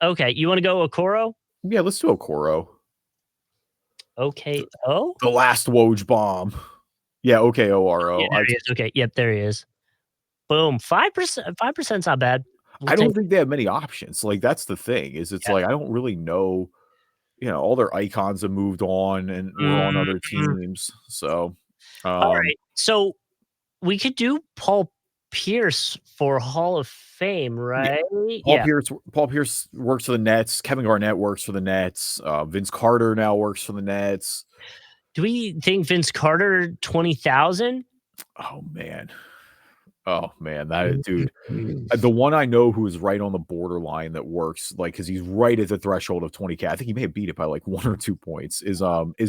Okay, you want to go Okoro? Yeah, let's do Okoro. Okay. Oh, the last Woj bomb. Yeah. Okay. ORO. Yeah, there he is. Okay. Yep. There he is. Boom. 5%. 5%'s not bad. I don't think they have many options. Like that's the thing. Is it's like I don't really know. You know, all their icons have moved on and were on other teams. So, all right. So we could do Paul Pierce for Hall of Fame, right? Paul Pierce works for the Nets. Kevin Garnett works for the Nets. Vince Carter now works for the Nets. Do we think Vince Carter 20,000? Oh man, that dude. The one I know who is right on the borderline that works, like, because he's right at the threshold of 20K. I think he may have beat it by like 1 or 2 points. Is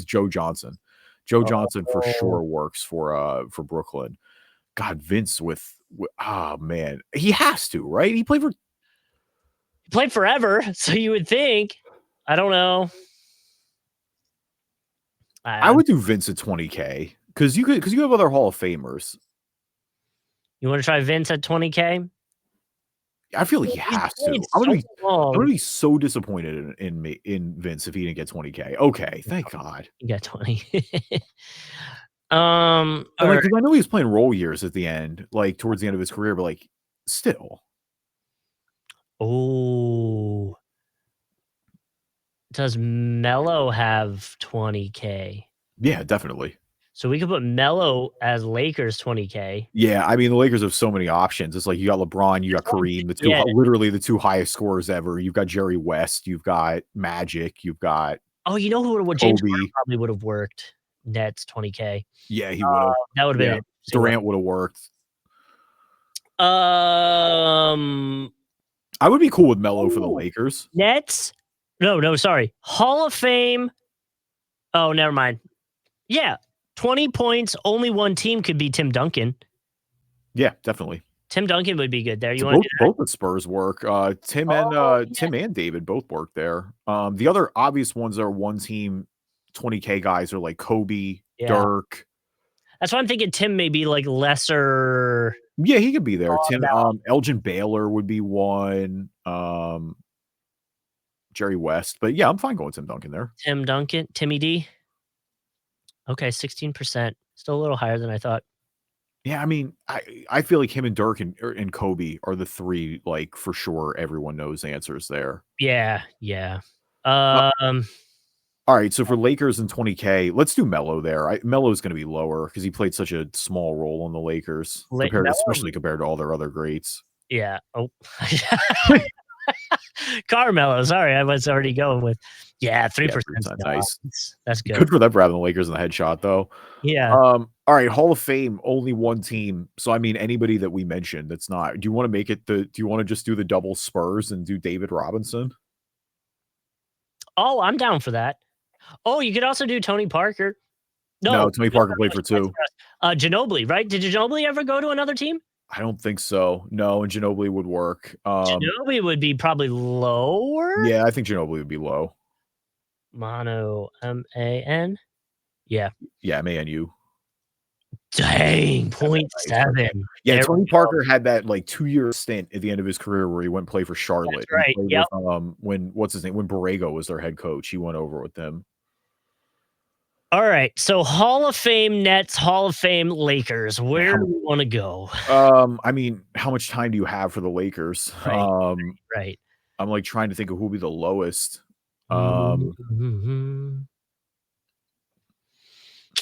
Joe Johnson? Joe Johnson for sure works for Brooklyn. God, Vince man, he has to, right? He played forever, so you would think. I don't know. I would do Vince at 20K because you have other Hall of Famers. You want to try Vince at 20K? I feel like he has to. I'm gonna be so disappointed in Vince if he didn't get 20K. Okay, thank God. He got 20. Because I know he was playing role years at the end, like towards the end of his career, but like still. Oh, does Melo have 20K? Yeah, definitely. So we could put Melo as Lakers 20K. Yeah, I mean the Lakers have so many options. It's like you got LeBron, you got Kareem, literally the two highest scorers ever. You've got Jerry West, you've got Magic, you've got you know what James Harden probably would have worked. Nets 20K. Yeah, he would have. That would have been it. Durant would have worked. I would be cool with Melo for the Lakers. Nets? No, sorry. Hall of Fame. Oh, never mind. Yeah. 20 points, only one team could be Tim Duncan. Yeah, definitely. Tim Duncan would be good there. You want both the Spurs work. Tim and David both work there. The other obvious ones that are one team 20K guys are like Kobe, Dirk. That's why I'm thinking Tim may be like lesser. Yeah, he could be there. Tim, now. Elgin Baylor would be one. Jerry West, but yeah, I'm fine going Tim Duncan there. Tim Duncan, Timmy D. Okay, 16%, still a little higher than I thought. Yeah, I mean, I feel like him and Dirk and Kobe are the three, like, for sure everyone knows answers there. Yeah, yeah. All right, so for Lakers and 20K, let's do Melo there. Melo's going to be lower because he played such a small role on the Lakers, especially compared to all their other greats. Yeah. Oh, Carmelo. Sorry, I was already going with 3%. Nice. That's good. Good for them for having the Lakers in the headshot, though. Yeah. All right, Hall of Fame, only one team. So I mean, anybody that we mentioned that's not. Do you want to make it do you want to just do the double Spurs and do David Robinson? Oh, I'm down for that. Oh, you could also do Tony Parker. No, Tony Parker played for 2. Ginobili, right? Did Ginobili ever go to another team? I don't think so. No, and Ginobili would work. Ginobili would be probably lower. Yeah, I think Ginobili would be low. Mono MAN. Yeah. Yeah, MANU. Dang, 0.7. Yeah, there Tony Parker had that like 2-year stint at the end of his career where he went play for Charlotte. That's right. Yep. When Borrego was their head coach, he went over with them. All right, so Hall of Fame Nets, Hall of Fame Lakers. Where do we want to go? I mean, how much time do you have for the Lakers? Right. I'm like trying to think of who will be the lowest. Mm-hmm.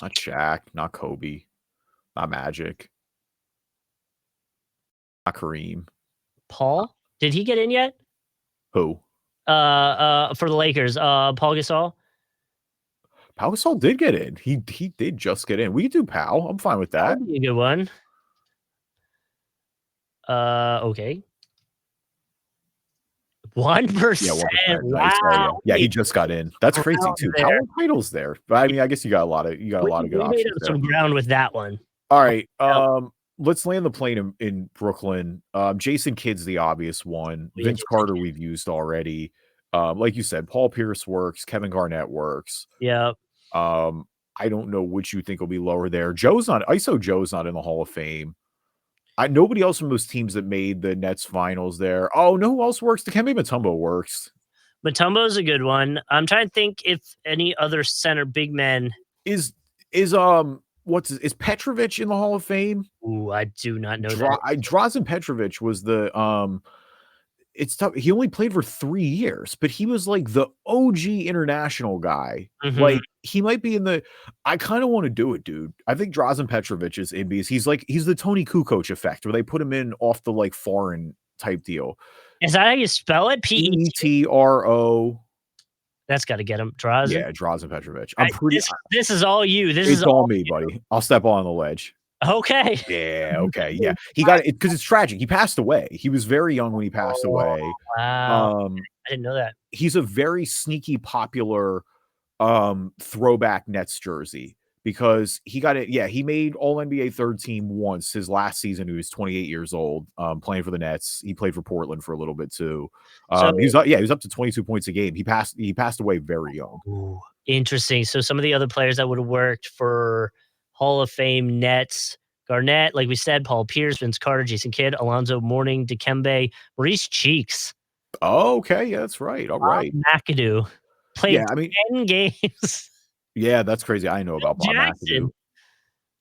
Not Shaq, not Kobe, not Magic, not Kareem. Paul? Did he get in yet? Who? For the Lakers, Paul Gasol. Pau Gasol did get in. He did just get in. We could do Pau. I'm fine with that. That'd be a good one. Okay. 1%. Yeah, 1%. Wow. Yeah, he just got in. That's crazy too. How many titles there? But I mean, I guess you got a lot of good options. We made up some ground with that one. All right. Let's land the plane in Brooklyn. Jason Kidd's the obvious one. Vince Carter we've used already. Like you said, Paul Pierce works. Kevin Garnett works. Yeah. I don't know which you think will be lower there. ISO Joe's not in the Hall of Fame. Nobody else from those teams that made the Nets finals there. Oh, no, who else works? Dikembe Mutombo works. Mutombo's a good one. I'm trying to think if any other center big men is Petrovic in the Hall of Fame? Ooh, I do not know that. Drazen Petrovic was the it's tough. He only played for 3 years, but he was like the OG international guy. Mm-hmm. Like he might be in the. I kind of want to do it, dude. I think Drazen Petrovic is in because he's the Tony Kukoc effect, where they put him in off the like foreign type deal. Is that how you spell it? Petro. That's got to get him. Drazen. Yeah, Drazen Petrovic. I'm pretty. This is all you. This is all me, buddy. I'll step on the ledge. Okay. Yeah. Okay. Yeah. He got it because it's tragic. He passed away. He was very young when he passed away. Wow. I didn't know that. He's a very sneaky, popular throwback Nets jersey because he got it. Yeah. He made All NBA third team once his last season. He was 28 years old, playing for the Nets. He played for Portland for a little bit too. He was up to 22 points a game. He passed away very young. Ooh, interesting. So some of the other players that would have worked for Hall of Fame Nets, Garnett, like we said, Paul Pierce, Vince Carter, Jason Kidd, Alonzo Mourning, Dikembe, Maurice Cheeks. Oh, okay. Yeah, that's right. All right. McAdoo played 10 games. Yeah, that's crazy. I know about Bob McAdoo.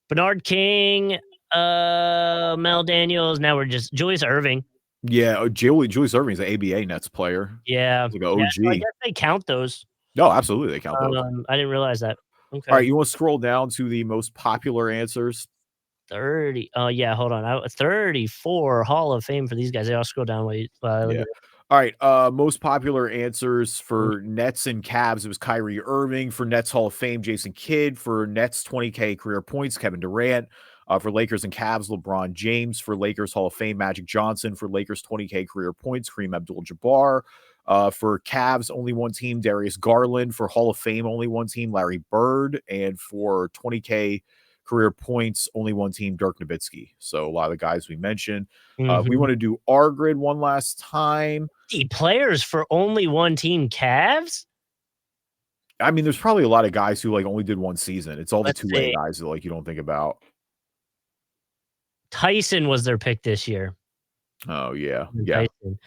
Bernard King, Mel Daniels. Now we're just Julius Erving. Yeah, Julius Erving is an ABA Nets player. Yeah. He's like an OG. Yeah, so I guess they count those. No, absolutely. They count those. I didn't realize that. Okay. All right, you want to scroll down to the most popular answers? 30. Oh, yeah, hold on. 34 Hall of Fame for these guys. I'll scroll down while yeah. All right, most popular answers for Nets and Cavs. It was Kyrie Irving. For Nets Hall of Fame, Jason Kidd. For Nets 20K career points, Kevin Durant. For Lakers and Cavs, LeBron James. For Lakers Hall of Fame, Magic Johnson. For Lakers 20K career points, Kareem Abdul-Jabbar. For Cavs, only one team, Darius Garland. For Hall of Fame, only one team, Larry Bird. And for 20K career points, only one team, Dirk Nowitzki. So a lot of the guys we mentioned. We want to do our grid one last time. Players for only one team, Cavs? I mean, there's probably a lot of guys who like only did one season. It's all Let's the two-way see. guys that like you don't think about. Tyson was their pick this year. Oh yeah, yeah. Tyson.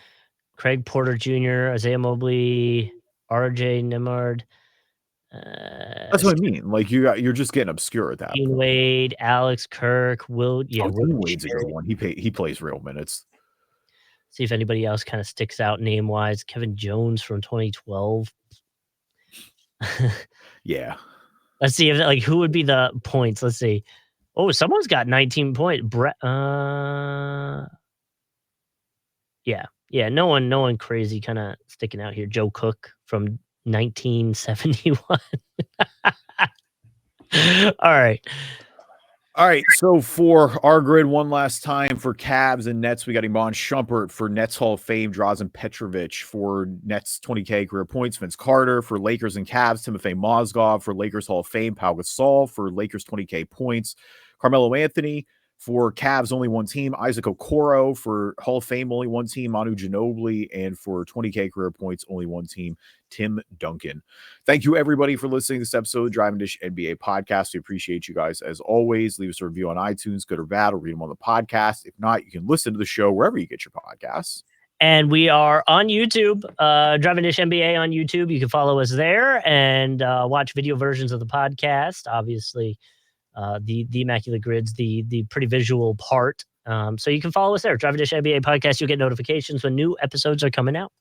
Craig Porter Jr., Isaiah Mobley, RJ Nimard. That's what I mean. Like you're just getting obscure at that Dean point. Wade, Alex Kirk, Will. Yeah, Oh, Will Dean Wade's a good one. He plays real minutes. See if anybody else kind of sticks out name wise. Kevin Jones from 2012. Yeah. Let's see if like who would be the points. Let's see. Oh, someone's got 19 points. Yeah. No one crazy kind of sticking out here. Joe Cook from 1971. All right. So for our grid, one last time for Cavs and Nets, we got Iman Shumpert. For Nets Hall of Fame, Drazen Petrovic. For Nets 20K career points, Vince Carter. For Lakers and Cavs, Timofey Mozgov. For Lakers Hall of Fame, Pau Gasol. For Lakers 20K points, Carmelo Anthony. For Cavs, only one team, Isaac Okoro. For Hall of Fame, only one team, Manu Ginobili. And for 20K career points, only one team, Tim Duncan. Thank you, everybody, for listening to this episode of Driving Dish NBA Podcast. We appreciate you guys as always. Leave us a review on iTunes, good or bad, or read them on the podcast. If not, you can listen to the show wherever you get your podcasts. And we are on YouTube, Driving Dish NBA on YouTube. You can follow us there and watch video versions of the podcast. Obviously, the Immaculate Grid's the pretty visual part. So you can follow us there. Driving Dish NBA Podcast. You'll get notifications when new episodes are coming out.